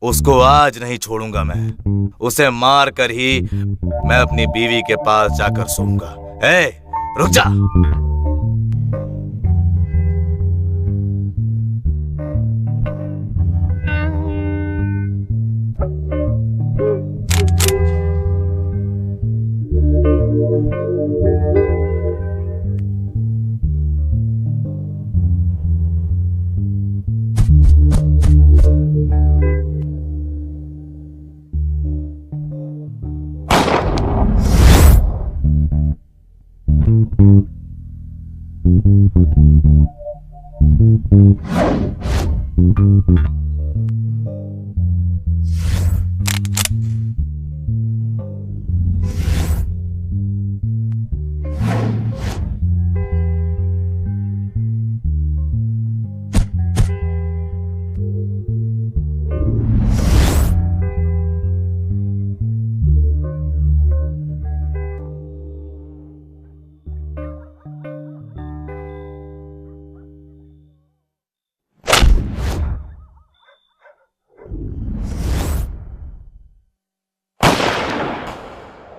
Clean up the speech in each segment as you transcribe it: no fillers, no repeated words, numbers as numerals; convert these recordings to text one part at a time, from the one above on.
उसको आज नहीं छोड़ूंगा मैं। उसे मार कर ही मैं अपनी बीवी के पास जाकर सोऊंगा। ए, रुक जा।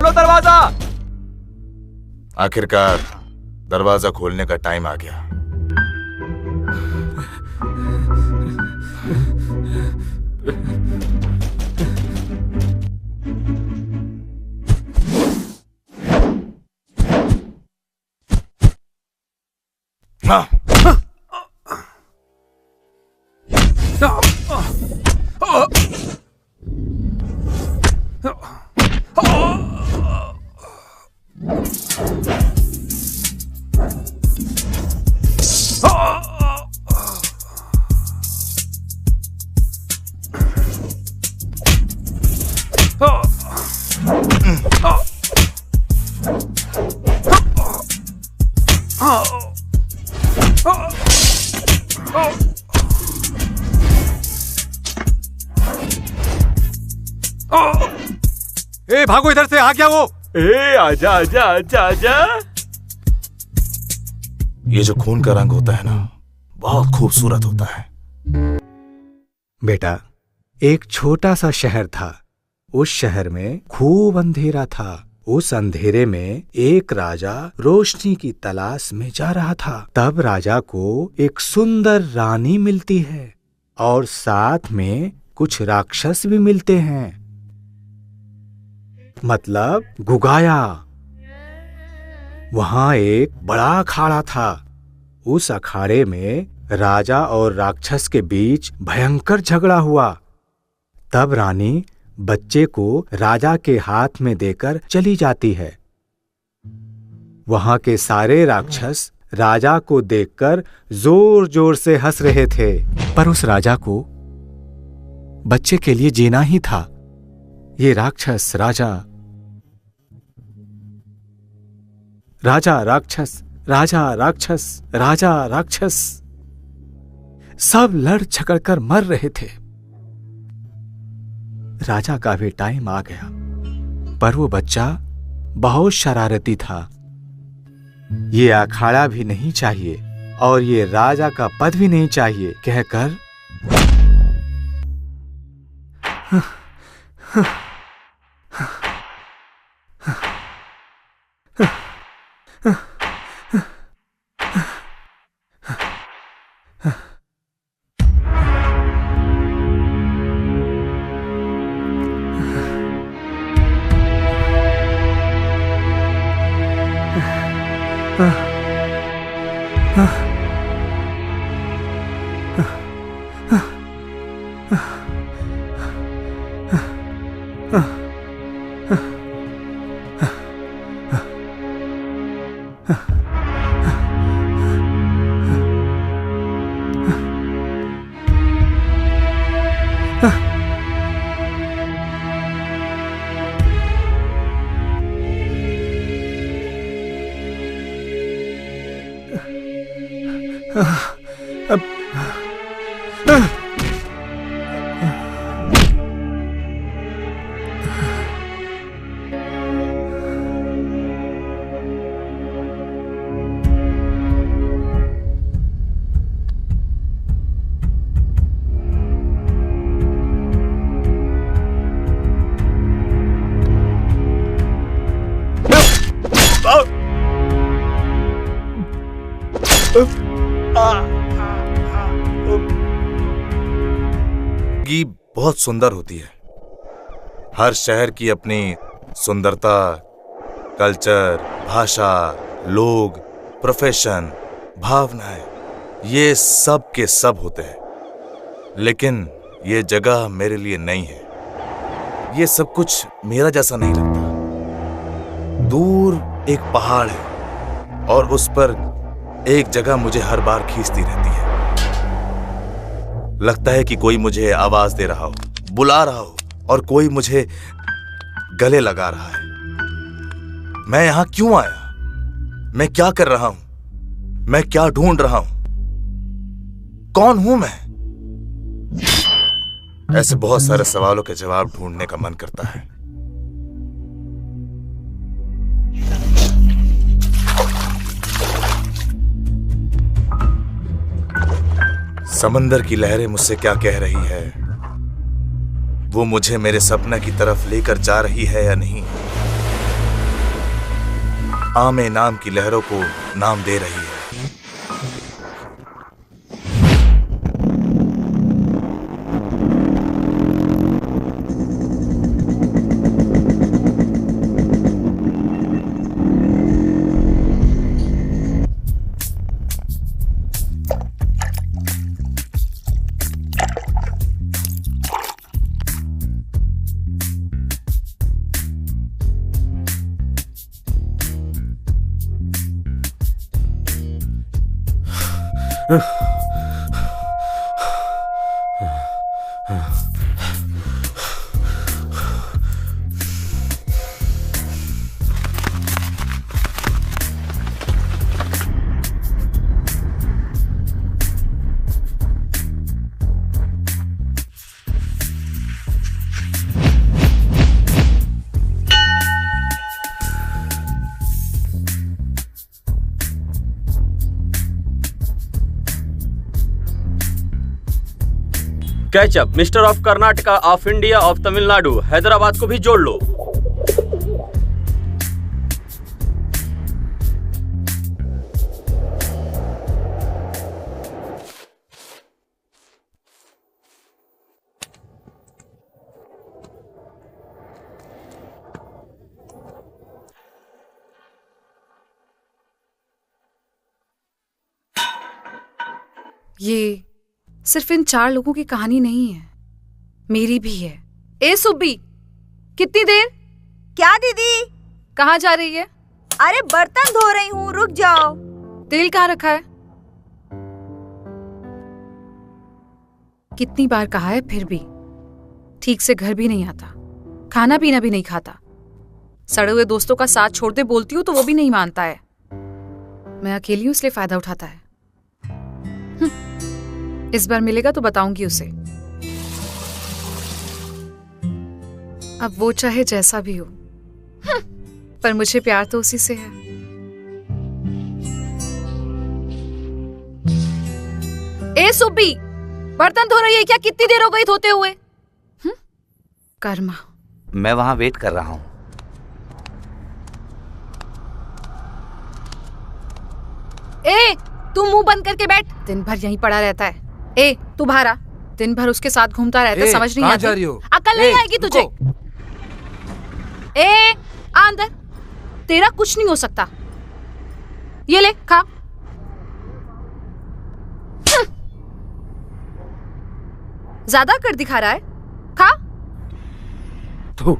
दरवाजा। आखिरकार दरवाजा खोलने का टाइम आ गया। हाँ। ए, भागो इधर से। आ गया वो। ए, आजा आजा आजा आजा। ये जो खून का रंग होता है ना, बहुत खूबसूरत होता है। बेटा, एक छोटा सा शहर था। उस शहर में खूब अंधेरा था। उस अंधेरे में एक राजा रोशनी की तलाश में जा रहा था। तब राजा को एक सुंदर रानी मिलती है और साथ में कुछ राक्षस भी मिलते हैं, मतलब गुगाया। वहां एक बड़ा अखाड़ा था। उस अखाड़े में राजा और राक्षस के बीच भयंकर झगड़ा हुआ। तब रानी बच्चे को राजा के हाथ में देकर चली जाती है। वहां के सारे राक्षस राजा को देखकर जोर जोर से हंस रहे थे, पर उस राजा को बच्चे के लिए जीना ही था। ये राक्षस राजा राक्षस, राजा राक्षस, राजा राक्षस सब लड़ झगड़ कर मर रहे थे। राजा का भी टाइम आ गया, पर वो बच्चा बहुत शरारती था। ये अखाड़ा भी नहीं चाहिए और ये राजा का पद भी नहीं चाहिए कहकर जिंदगी बहुत सुंदर होती है। हर शहर की अपनी सुंदरता, कल्चर, भाषा, लोग, प्रोफेशन, भावनाएं, ये सब के सब होते हैं। लेकिन ये जगह मेरे लिए नई है। ये सब कुछ मेरा जैसा नहीं लगता। दूर एक पहाड़ है और उस पर एक जगह मुझे हर बार खींचती रहती है। लगता है कि कोई मुझे आवाज दे रहा हो, बुला रहा हो और कोई मुझे गले लगा रहा है। मैं यहां क्यों आया? मैं क्या कर रहा हूं? मैं क्या ढूंढ रहा हूं? कौन हूं मैं? ऐसे बहुत सारे सवालों के जवाब ढूंढने का मन करता है। समंदर की लहरें मुझसे क्या कह रही है? वो मुझे मेरे सपने की तरफ लेकर जा रही है या नहीं? आमे नाम की लहरों को नाम दे रही है। Ketchup, mister of Karnataka, of India, of Tamil Nadu, Hyderabad को भी जोड़ लो। ये सिर्फ इन 4 लोगों की कहानी नहीं है, मेरी भी है। ए सुब्बी, कितनी देर? क्या दीदी? कहाँ जा रही है? अरे बर्तन धो रही हूँ, रुक जाओ। तेल कहाँ रखा है? कितनी बार कहा है, फिर भी ठीक से घर भी नहीं आता, खाना पीना भी नहीं खाता। सड़े हुए दोस्तों का साथ छोड़ दे बोलती हूँ तो वो भी नहीं मानता है। मैं अकेली हूँ इसलिए फायदा उठाता है। इस बार मिलेगा तो बताऊंगी उसे। अब वो चाहे जैसा भी हो, पर मुझे प्यार तो उसी से है। ए सुब्बी, बर्तन धो रही है क्या? कितनी देर हो गई धोते हुए? कर्मा। मैं वहां वेट कर रहा हूं। ए, तू मुंह बंद करके बैठ। दिन भर यहीं पड़ा रहता है। ए, तू बाहर आ। दिन भर उसके साथ घूमता रहता है, समझ नहीं आती। अकल नहीं आएगी तुझे। ए, आ अंदर। तेरा कुछ नहीं हो सकता। ये ले, खा। ज्यादा कर दिखा रहा है। खा।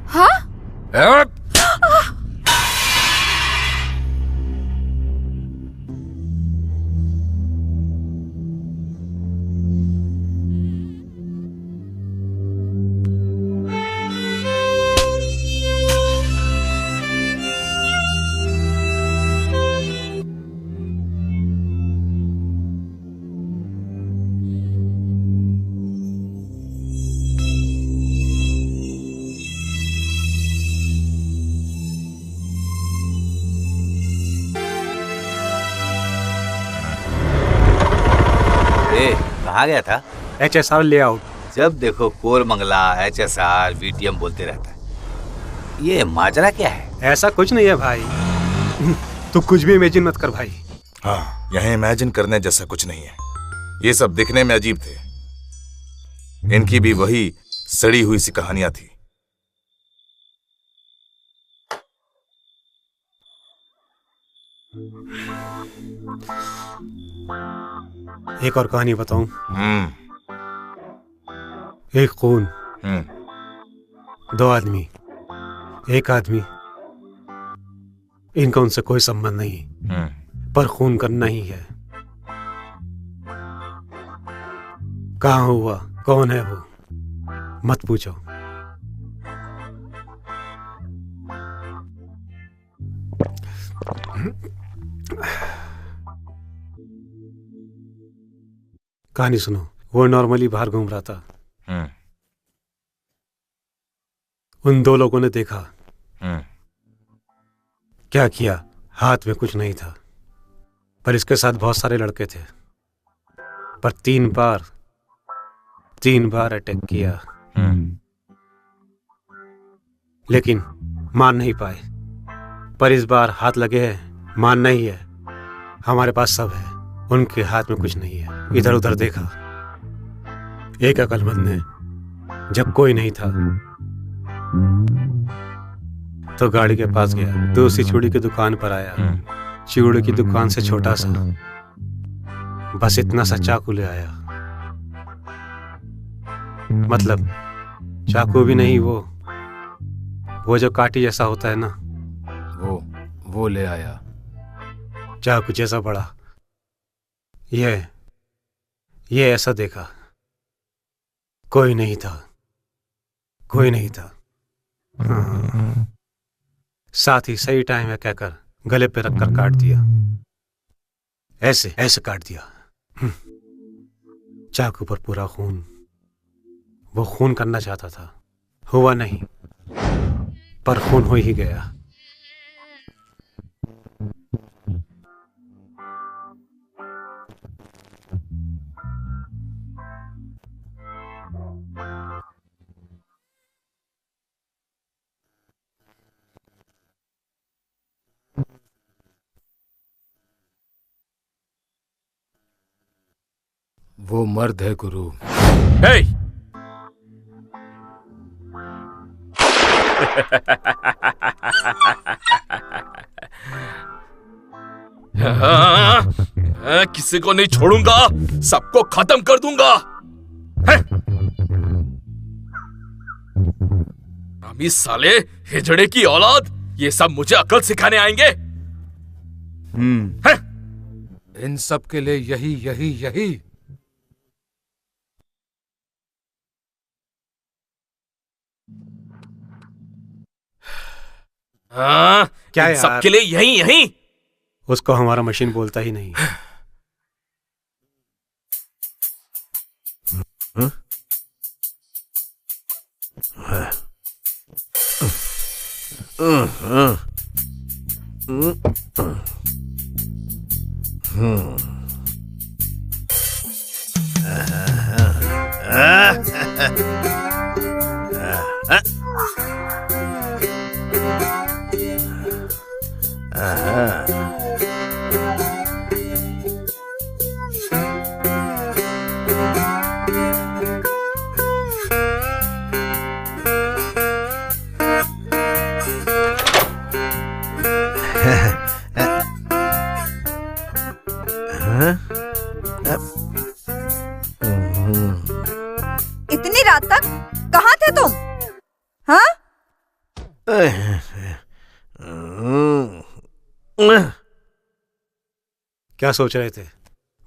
हाँ? कहाँ गया था? HSR layout. जब देखो कोरमंगला, HSR, VTM बोलते रहता है। ये माजरा क्या है? ऐसा कुछ नहीं है भाई। तू कुछ भी इमेजिन मत कर भाई। हाँ, यहाँ इमेजिन करने जैसा कुछ नहीं है। ये सब दिखने में अजीब थे। इनकी भी वही सड़ी हुई सी कहानियां थी। एक और कहानी बताऊं? हम्म। एक खून, हम्म। 2 आदमी, एक आदमी, इनका उनसे कोई संबंध नहीं, पर खून करना ही है। कहाँ हुआ, कौन है वो, मत पूछो। कहानी सुनो। वो नॉर्मली बाहर घूम रहा था। उन 2 लोगों ने देखा। क्या किया? हाथ में कुछ नहीं था, पर इसके साथ बहुत सारे लड़के थे। पर 3 बार अटैक किया, लेकिन मार नहीं पाए। पर इस बार हाथ लगे हैं, मारना ही है। हमारे पास सब है, उनके हाथ में कुछ नहीं है। इधर उधर देखा, एक अकलमंद ने, जब कोई नहीं था तो गाड़ी के पास गया, दूसरी चूड़ी की दुकान पर आया। चूड़ी की दुकान से छोटा सा, बस इतना सा चाकू ले आया। मतलब चाकू भी नहीं, वो जो काटी जैसा होता है ना, वो ले आया। चाकू जैसा बड़ा। ये ऐसा देखा, कोई नहीं था। हाँ। साथ ही सही टाइम है कहकर गले पे रखकर काट दिया। ऐसे काट दिया। चाकू पर पूरा खून। वो खून करना चाहता था, हुआ नहीं, पर खून हो ही गया। वो मर्द है गुरु। हे! किसी को नहीं छोड़ूंगा, सबको खत्म कर दूंगा। अमी साले हिजड़े की औलाद, ये सब मुझे अकल सिखाने आएंगे। इन सब के लिए यही हाँ, क्या इन यार? सबके लिए यही। उसको हमारा मशीन बोलता ही नहीं। इतनी रात तक कहाँ थे तुम? हाँ? क्या सोच रहे थे?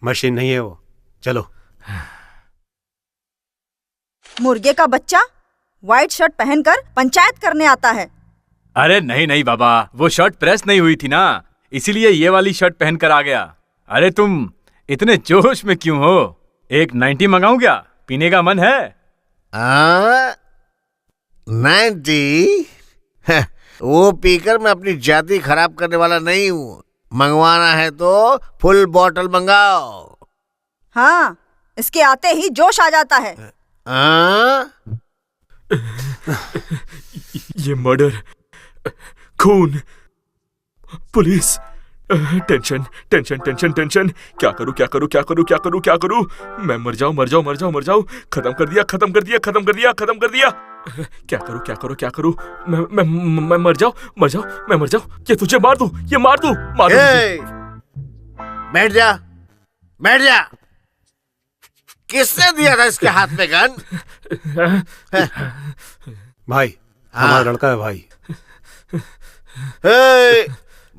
मशीन नहीं है वो। चलो। मुर्गे का बच्चा व्हाइट शर्ट पहनकर पंचायत करने आता है। अरे नहीं बाबा, वो शर्ट प्रेस नहीं हुई थी ना, इसीलिए ये वाली शर्ट पहनकर आ गया। अरे तुम इतने जोश में क्यों हो? एक 90 मंगाऊं क्या? पीने का मन है? 90? वो पीकर मैं अपनी जाति खराब करने वाला नहीं हूँ। मंगवाना है तो फुल बॉटल मंगाओ। हाँ, इसके आते ही जोश आ जाता है। ये मर्डर, खून, police, tension tension tension tension. क्या करूं क्या करूं क्या करूं क्या करूं क्या करूं? मैं मर जाऊं मर जाऊं मर जाऊं मर जाऊं। खत्म कर दिया खत्म कर दिया खत्म कर दिया खत्म कर दिया। क्या करूं क्या करूं क्या करूं? मैं मर जाऊं मैं मर जाऊं। ये तुझे मार दूं ये मार दूं मार दूं। बैठ जा बैठ जा। किसने दिया था इसके हाथ में गन? भाई हमारा लड़का है भाई।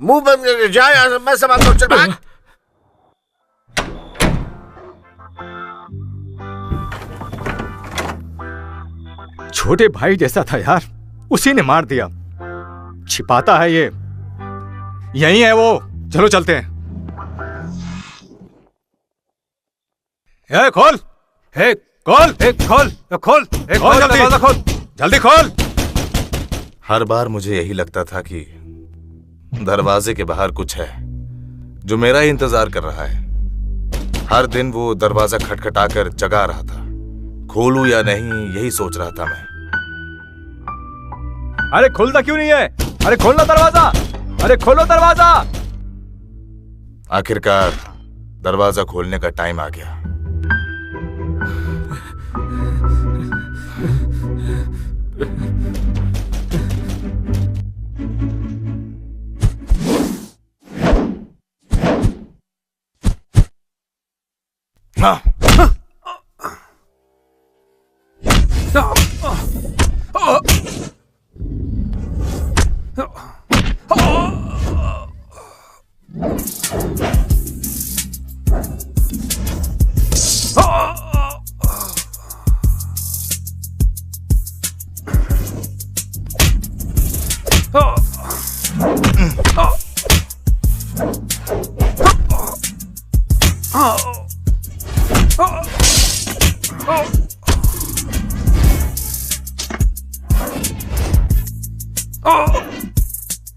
मुंह बंद करके जा यहाँ से, मैं संभालता हूँ, चल भाग। छोटे भाई जैसा था यार, उसी ने मार दिया। छिपाता है ये, यही है वो। चलो चलते हैं। खोल खोल खोल खोल खोल दरवाजा खोल, जल्दी खोल। हर बार मुझे यही लगता था कि दरवाजे के बाहर कुछ है जो मेरा ही इंतजार कर रहा है। हर दिन वो दरवाजा खटखटाकर जगा रहा था। खोलूं या नहीं यही सोच रहा था मैं। अरे खुलता क्यों नहीं है? अरे खोलो दरवाजा, अरे खोलो दरवाजा। आखिरकार दरवाजा खोलने का टाइम आ गया।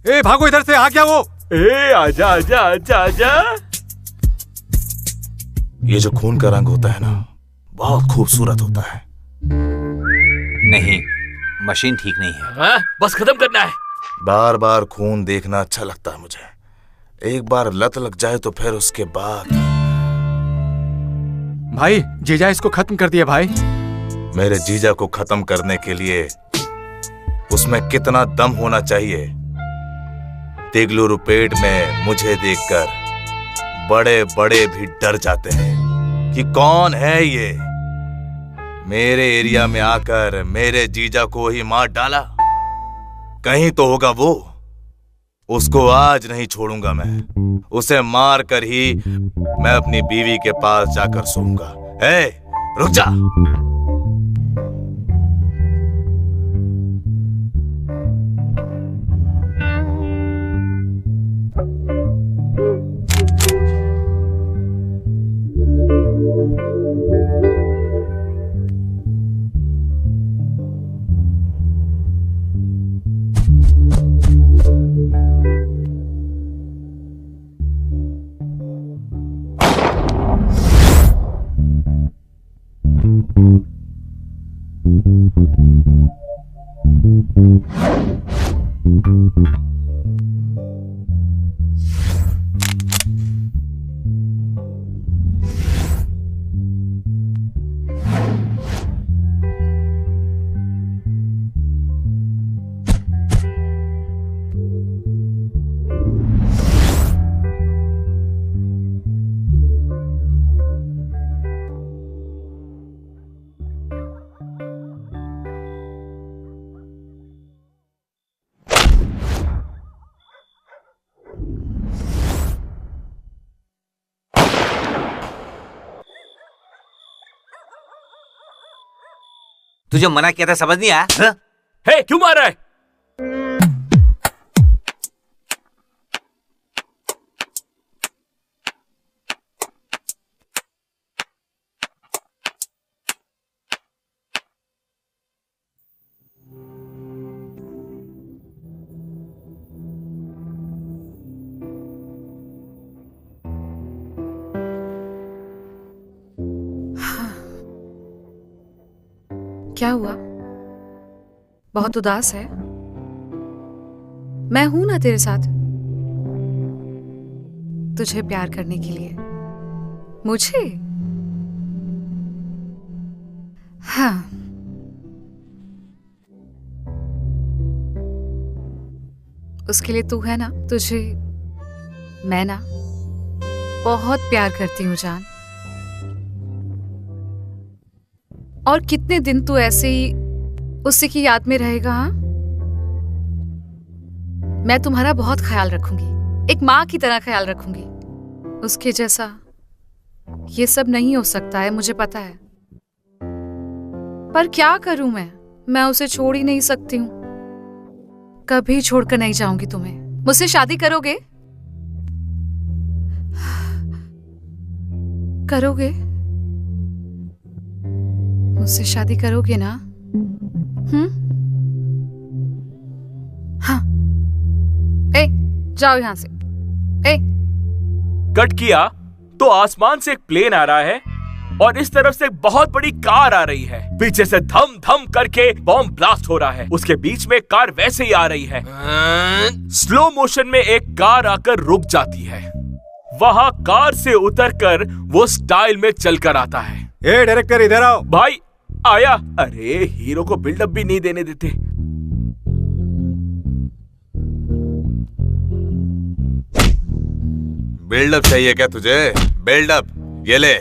ए भागो इधर से, आ गया वो। आजा आजा आजा आजा। ये जो खून का रंग होता है ना, बहुत खूबसूरत होता है। नहीं, मशीन ठीक नहीं है। हाँ, बस खत्म करना है। बार बार खून देखना अच्छा लगता है मुझे। एक बार लत लग जाए तो फिर उसके बाद। भाई जीजा इसको खत्म कर दिया भाई। मेरे जीजा को खत्म करने के लिए उसमें कितना दम होना चाहिए। तिगलू पेट में मुझे देखकर बड़े बड़े भी डर जाते हैं कि कौन है ये। मेरे एरिया में आकर मेरे जीजा को ही मार डाला। कहीं तो होगा वो। उसको आज नहीं छोड़ूंगा मैं। उसे मार कर ही मैं अपनी बीवी के पास जाकर सोऊंगा। रुक जा। तुझे मना किया था, समझ नहीं आया? हे, क्यों मार रहा है? क्या हुआ? बहुत उदास है? मैं हूं ना तेरे साथ। तुझे प्यार करने के लिए। मुझे? हाँ, उसके लिए तू है ना, तुझे मैं ना बहुत प्यार करती हूँ जान। और कितने दिन तू ऐसे ही उसी की याद में रहेगा? हाँ, मैं तुम्हारा बहुत ख्याल रखूंगी, एक माँ की तरह ख्याल रखूंगी। उसके जैसा ये सब नहीं हो सकता है, मुझे पता है, पर क्या करूं मैं उसे छोड़ ही नहीं सकती हूँ। कभी छोड़कर नहीं जाऊंगी तुम्हें। मुझसे शादी करोगे? करोगे? मुझसे शादी करोगे ना? हाँ। ए, जाओ यहां से। ए। कट किया तो आसमान से एक प्लेन आ रहा है और इस तरफ से एक बहुत बड़ी कार आ रही है। पीछे से धम धम करके बॉम्ब ब्लास्ट हो रहा है। उसके बीच में कार वैसे ही आ रही है। स्लो मोशन में एक कार आकर रुक जाती है। वहां कार से उतरकर वो स्टाइल में चलकर आता है। ए डायरेक्टर, इधर आओ। भाई आया। अरे हीरो को बिल्डअप भी नहीं देने देते। बिल्डअप चाहिए क्या तुझे? बिल्डअप, ये ले।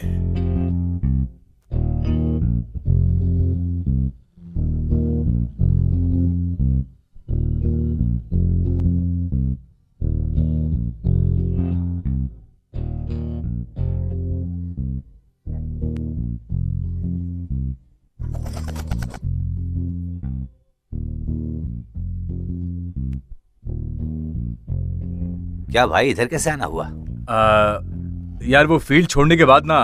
क्या भाई, इधर कैसे आना हुआ? यार वो फील्ड छोड़ने के बाद ना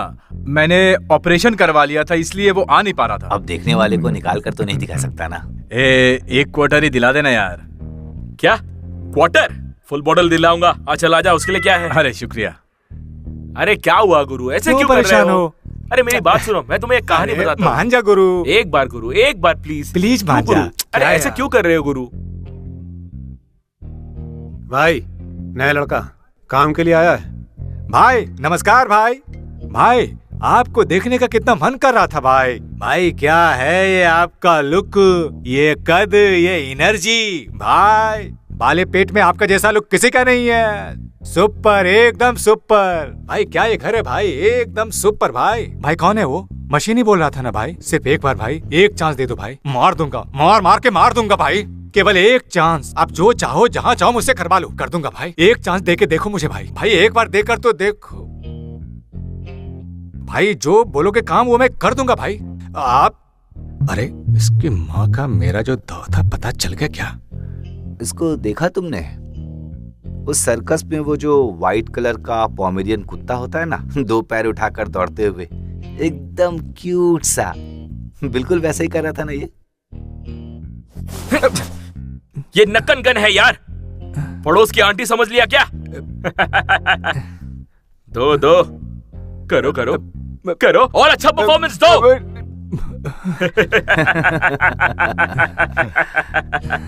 मैंने ऑपरेशन करवा लिया था, इसलिए वो आ नहीं पा रहा था। अब देखने वाले को निकाल कर तो नहीं दिखा सकता ना। एक क्वार्टर ही दिला देना यार। क्या क्वार्टर? Full bottle दिलाऊंगा। चल आजा, उसके लिए क्या है? अरे शुक्रिया। अरे क्या हुआ गुरु, ऐसे क्यों कर रहे हो? अरे मेरी बात सुनो, मैं तुम्हें एक कहानी बताता हूँ। मान जा गुरु। एक बार गुरु, एक बार प्लीज प्लीज मान जा। अरे ऐसे क्यों कर रहे हो गुरु? भाई नया लड़का काम के लिए आया है। भाई नमस्कार। भाई आपको देखने का कितना मन कर रहा था भाई क्या है ये आपका लुक, ये कद, ये एनर्जी। भाई बाले पेट में आपका जैसा लुक किसी का नहीं है। सुपर, एकदम सुपर। भाई क्या ये घर है भाई, एकदम सुपर। भाई कौन है वो? मशीन ही बोल रहा था ना भाई। सिर्फ एक बार भाई, एक चांस दे दो भाई, मार दूंगा, मार के मार दूंगा भाई। केवल एक चांस, आप जो चाहो जहाँ चाहो मुझसे करवा लो, कर दूंगा भाई। एक चांस देके देखो मुझे भाई एक बार देकर तो देखो भाई। जो बोलोगे काम वो मैं कर दूंगा भाई। आप अरे इसकी माँ का मेरा जो दाव था पता चल गया क्या? इसको देखा तुमने? उस सर्कस में वो जो व्हाइट कलर का पोमेरियन कुत्ता होता है ना, 2 पैर उठाकर दौड़ते हुए, एकदम क्यूट सा, बिल्कुल वैसे ही कर रहा था ना ये नक्कन गन है यार। पड़ोस की आंटी समझ लिया क्या? दो करो और अच्छा परफॉर्मेंस दो।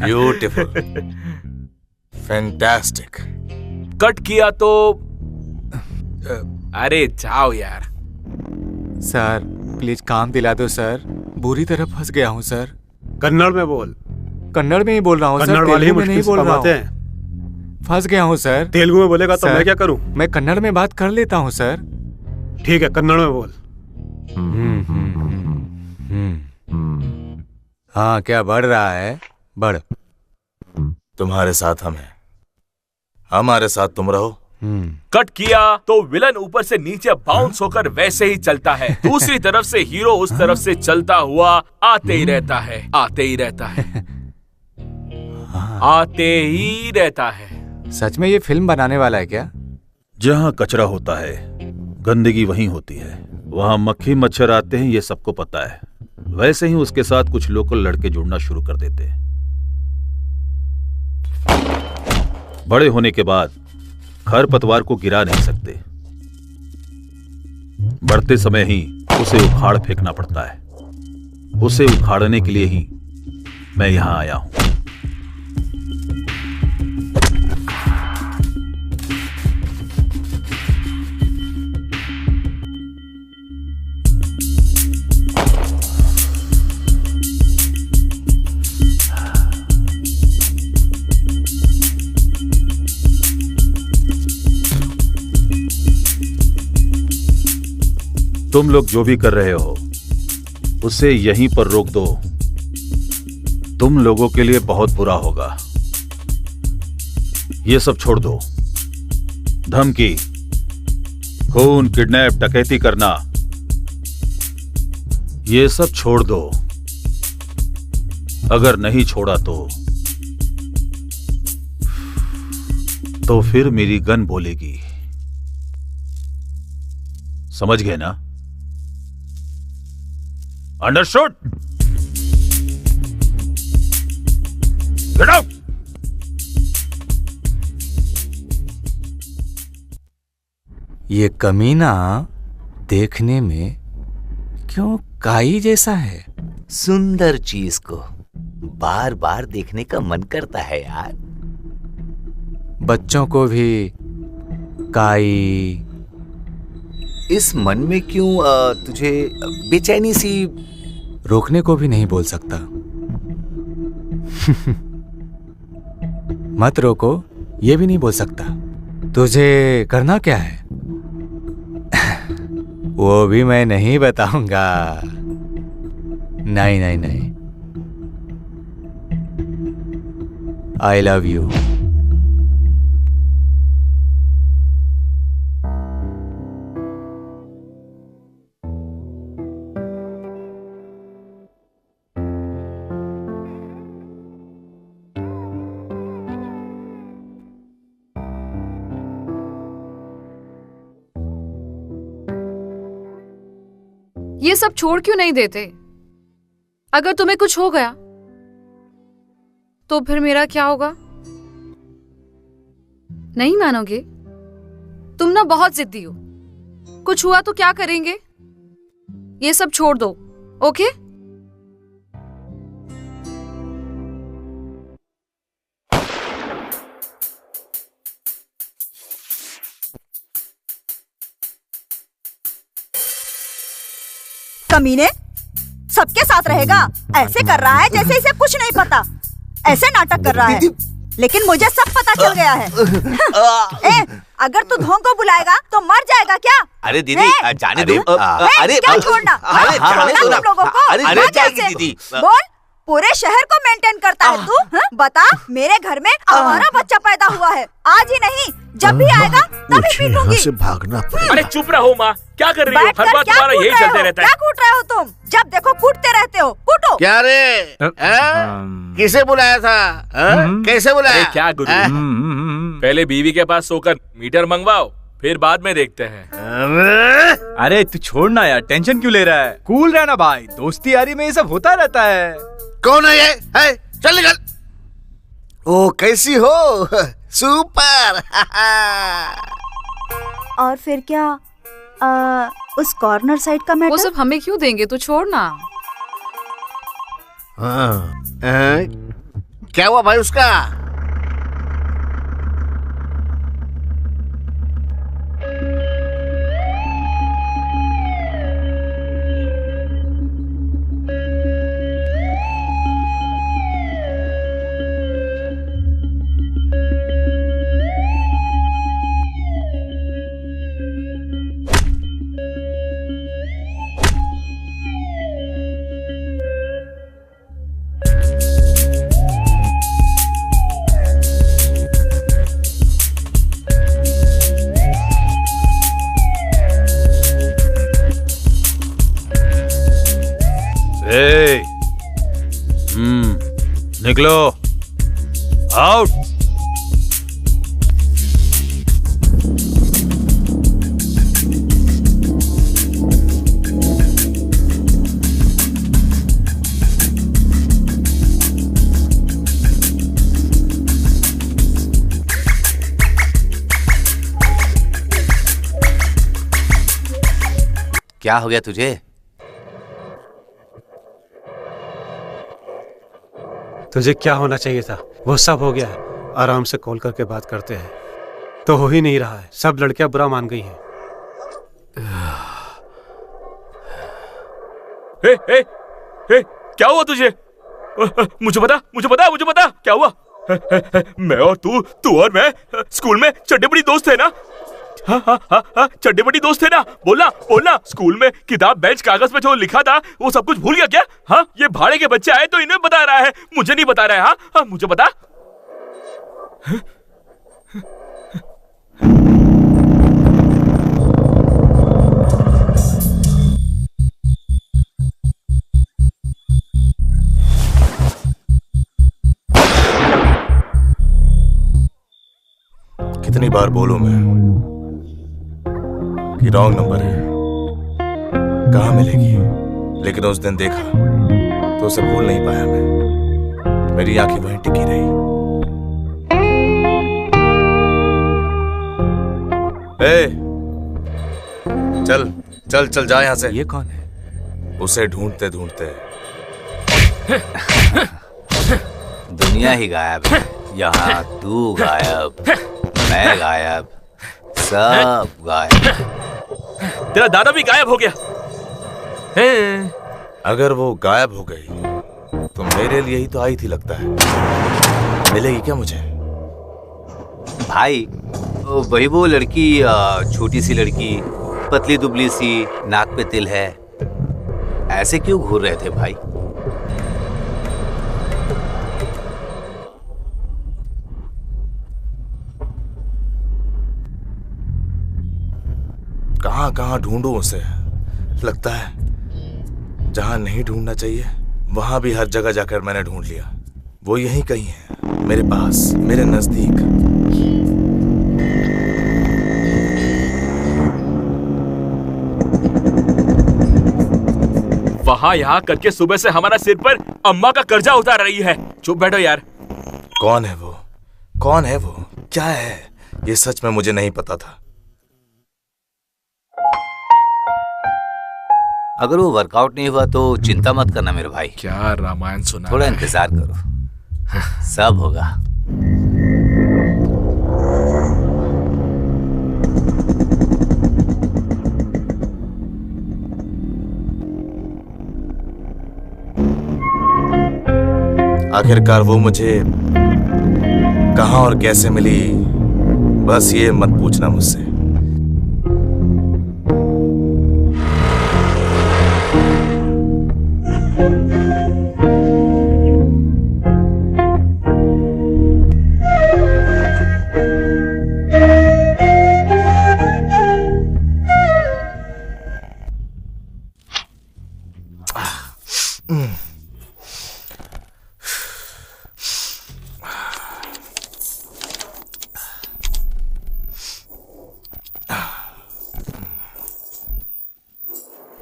Beautiful, fantastic. कट किया तो अरे जाओ यार। सर प्लीज काम दिला दो सर, बुरी तरह फंस गया हूँ सर। कन्नड़ में बोल। कन्नड़ में ही बोल रहा हूँ सर, तेलुगु में नहीं बोल रहा हूँ। फंस गया हूँ सर। तेलुगु में बोलेगा तो मैं क्या करूँ? मैं कन्नड़ में बात कर लेता हूँ सर। ठीक है, कन्नड़ में बोल। हाँ क्या बढ़ रहा है? बढ़। तुम्हारे साथ हम हैं, हमारे साथ तुम रहो। कट किया तो विलन ऊपर से नीचे बाउंस होकर वैसे ही चलता है। दूसरी तरफ से हीरो उस तरफ से चलता हुआ आते ही रहता है, आते ही रहता है, आते ही रहता है। सच में ये फिल्म बनाने वाला है क्या? जहाँ कचरा होता है गंदगी वहीं होती है, वहाँ मक्खी मच्छर आते हैं, ये सबको पता है। वैसे ही उसके साथ कुछ लोकल लड़के जुड़ना शुरू कर देते हैं। बड़े होने के बाद खरपतवार को गिरा नहीं सकते, बढ़ते समय ही उसे उखाड़ फेंकना पड़ता है। उसे उखाड़ने के लिए ही मैं यहां आया हूं। तुम लोग जो भी कर रहे हो उसे यहीं पर रोक दो। तुम लोगों के लिए बहुत बुरा होगा। ये सब छोड़ दो। धमकी, खून, किडनैप, डकैती करना, ये सब छोड़ दो। अगर नहीं छोड़ा तो फिर मेरी गन बोलेगी। समझ गए ना? अंडरस्टूड? Get out. ये कमीना देखने में क्यों काई जैसा है? सुंदर चीज को बार बार देखने का मन करता है यार। बच्चों को भी काई। इस मन में क्यों तुझे बेचैनी सी? रोकने को भी नहीं बोल सकता। मत रोको ये भी नहीं बोल सकता। तुझे करना क्या है वो भी मैं नहीं बताऊंगा। नहीं नहीं नहीं। आई लव यू। ये सब छोड़ क्यों नहीं देते? अगर तुम्हें कुछ हो गया तो फिर मेरा क्या होगा? नहीं मानोगे? तुम ना बहुत जिद्दी हो। कुछ हुआ तो क्या करेंगे? ये सब छोड़ दो, ओके? कमीने, सबके साथ रहेगा। ऐसे कर रहा है जैसे इसे कुछ नहीं पता। ऐसे नाटक कर रहा है, लेकिन मुझे सब पता चल गया है। अगर तू धों को बुलाएगा तो मर जाएगा क्या? अरे दीदी जाने दो। अरे क्या छोड़ना? अरे जाने दो ना। तुम लोगों को। अरे मर जाएगी दीदी। बोल, पूरे शहर को मेंटेन करता है तू? बता, मेरे घर में हमारा बच्चा पैदा हुआ है। आज ही नहीं, जब भी आएगा तभी पीटूंगी। से भागना पड़ेगा। अरे चुप रहो माँ, क्या कर रही हो? हर बार तुम्हारा यही चलते रहता है। क्या कूट रहे हो तुम? जब देखो कूटते रहते हो। कूटो। क्या रे? किसे बुलाया था? कैसे बुलाया? क्या गुरु, पहले बीवी के पास सोकर मीटर मंगवाओ, फिर बाद में देखते हैं। अरे तू छोड़ना यार, टेंशन क्यों ले रहा है? कूल रहना भाई, दोस्ती यारी में ये सब होता रहता है। कौन है ये? है? चल निकल। ओ कैसी हो? सुपर। और फिर क्या उस कॉर्नर साइड का मैटर? वो सब हमें क्यों देंगे? तू छोड़ना। क्या हुआ भाई उसका? निकलो, आउट। क्या हो गया तुझे? तुझे क्या होना चाहिए था? वो सब हो गया है। आराम से कॉल करके बात करते हैं। तो हो ही नहीं रहा है। सब लड़कियां बुरा मान गई हैं। हे, क्या हुआ तुझे? मुझे बता क्या हुआ? मैं और तू और मैं स्कूल में चड्डे बड़ी दोस्त है ना? हाँ हाँ हाँ हाँ, चड्डी बड्डी दोस्त थे ना, बोलना बोलना। स्कूल में किताब बेंच कागज पे जो लिखा था वो सब कुछ भूल गया क्या? हाँ, ये भाड़े के बच्चे आए तो इन्हें बता रहा है, मुझे नहीं बता रहा है। हाँ हाँ, मुझे बता। कितनी बार बोलूं मैं कि रॉन्ग नंबर है, कहाँ मिलेगी? लेकिन उस दिन देखा तो उसे भूल नहीं पाया मैं। मेरी आंखें वहीं टिकी रही। ए, चल चल चल जा यहां से। ये कौन है? उसे ढूंढते ढूंढते दुनिया ही गायब है। यहाँ तू गायब, मैं गायब, सब गायब। तेरा दादा भी गायब हो गया। अगर वो गायब हो गई तो मेरे लिए ही तो आई थी लगता है। मिलेगी क्या मुझे? भाई वही वो लड़की, छोटी सी लड़की, पतली दुबली सी, नाक पे तिल है। ऐसे क्यों घूर रहे थे भाई? कहां कहां ढूंढूं उसे? लगता है जहां नहीं ढूंढना चाहिए वहां भी हर जगह जाकर मैंने ढूंढ लिया। वो यहीं कहीं है, मेरे पास, मेरे नजदीक। वहाँ यहाँ करके सुबह से हमारा सिर पर अम्मा का कर्जा उतार रही है। चुप बैठो यार। कौन है वो? कौन है वो? क्या है ये? सच में मुझे नहीं पता था। अगर वो वर्कआउट नहीं हुआ तो चिंता मत करना मेरे भाई। क्या रामायण सुना? थोड़ा इंतजार करो, सब होगा। आखिरकार वो मुझे कहां और कैसे मिली, बस ये मत पूछना मुझसे।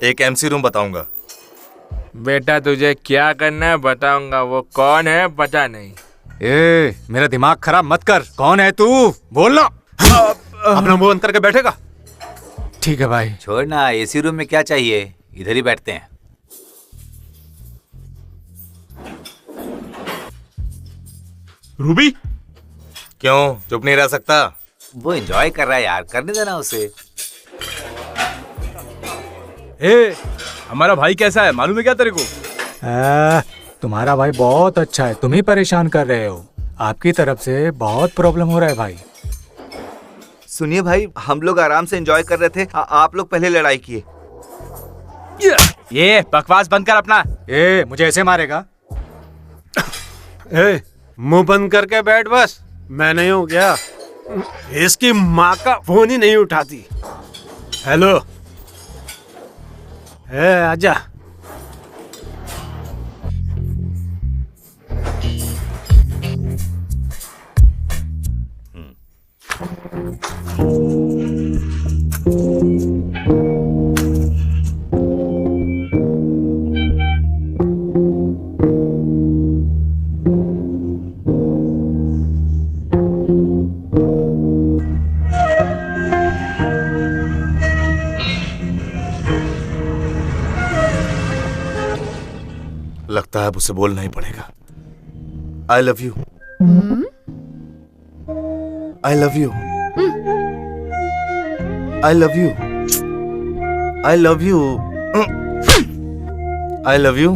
एक एमसी रूम बताऊंगा। बेटा तुझे क्या करना है बताऊंगा। वो कौन है पता नहीं। ए, मेरा दिमाग खराब मत कर। कौन है तू? बोलना। अपना मुंह बंद करके बैठेगा? ठीक है भाई। छोड़ना, एसी रूम में क्या चाहिए, इधर ही बैठते हैं। रूबी क्यों चुप नहीं रह सकता? वो एंजॉय कर रहा है यार, करने देना उसे। ए, हमारा भाई कैसा है मालूम है क्या तेरे को? तुम्हारा भाई बहुत अच्छा है, तुम ही परेशान कर रहे हो। आपकी तरफ से बहुत प्रॉब्लम हो रहा है भाई। सुनिए भाई, हम लोग आराम से एंजॉय कर रहे थे, आप लोग पहले लड़ाई किए। ये बकवास बंद कर अपना। ए, मुझे ऐसे मारेगा? ए, मुंह बंद करके बैठ बस। मैं नहीं हूं क्या? इसकी माँ का फोन ही नहीं उठाती। हेलो, ए आजा। लगता है अब उसे बोलना ही पड़ेगा। I love you. I love you. I love you. I love you. I love you.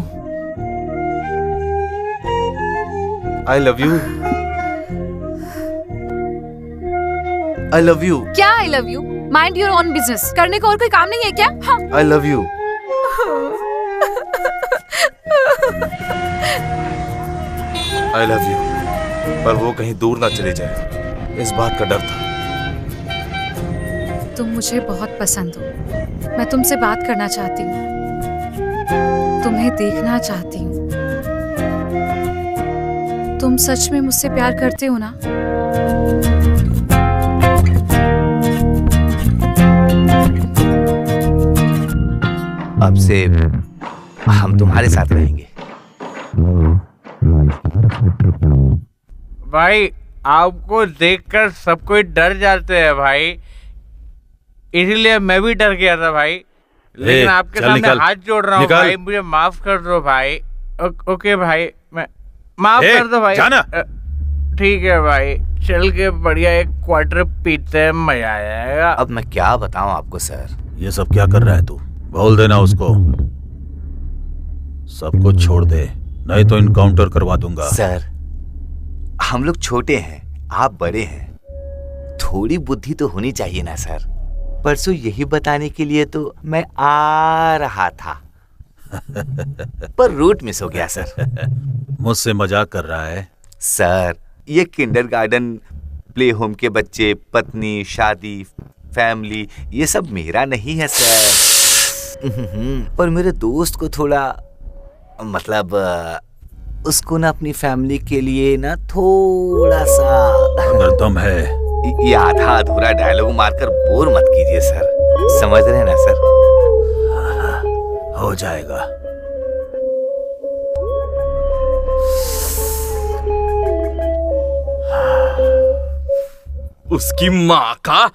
I love you. I love you. क्या I love you? Mind your own business. करने को और कोई काम नहीं है क्या? हाँ। I love you. I love you, पर वो कहीं दूर ना चले जाए, इस बात का डर था। तुम मुझे बहुत पसंद हो। मैं तुमसे बात करना चाहती हूँ, तुम्हें देखना चाहती हूँ। तुम सच में मुझसे प्यार करते हो ना? अब से हम तुम्हारे साथ रहेंगे। भाई आपको देखकर सब कोई डर जाते हैं भाई, इसीलिए मैं भी डर गया था भाई। लेकिन आपके सामने हाथ जोड़ रहा हूँ भाई, मुझे माफ कर दो भाई। ओके भाई, मैं माफ कर दो भाई। जाना। ठीक है भाई, चल के बढ़िया एक क्वार्टर पीते हैं, मजा आ जाएगा। अब मैं क्या बताऊं आपको सर। ये सब क्या कर रहा है तू? बोल देना उसको सब कुछ छोड़ दे, नहीं तो इनकाउंटर करवा दूंगा। सर हम लोग छोटे हैं, आप बड़े हैं, थोड़ी बुद्धि तो होनी चाहिए ना सर। परसों यही बताने के लिए तो मैं आ रहा था पर रूट मिस हो गया सर। मुझसे मजाक कर रहा है? सर ये किंडरगार्टन, प्ले होम के बच्चे, पत्नी, शादी, फैमिली, ये सब मेरा नहीं है सर। पर मेरे दोस्त को थोड़ा, मतलब उसको ना अपनी फैमिली के लिए ना थोड़ा सा अगर दम है। ये आधा अधूरा डायलॉग मारकर बोर मत कीजिए सर, समझ रहे हैं ना सर? हो जाएगा। उसकी माँ का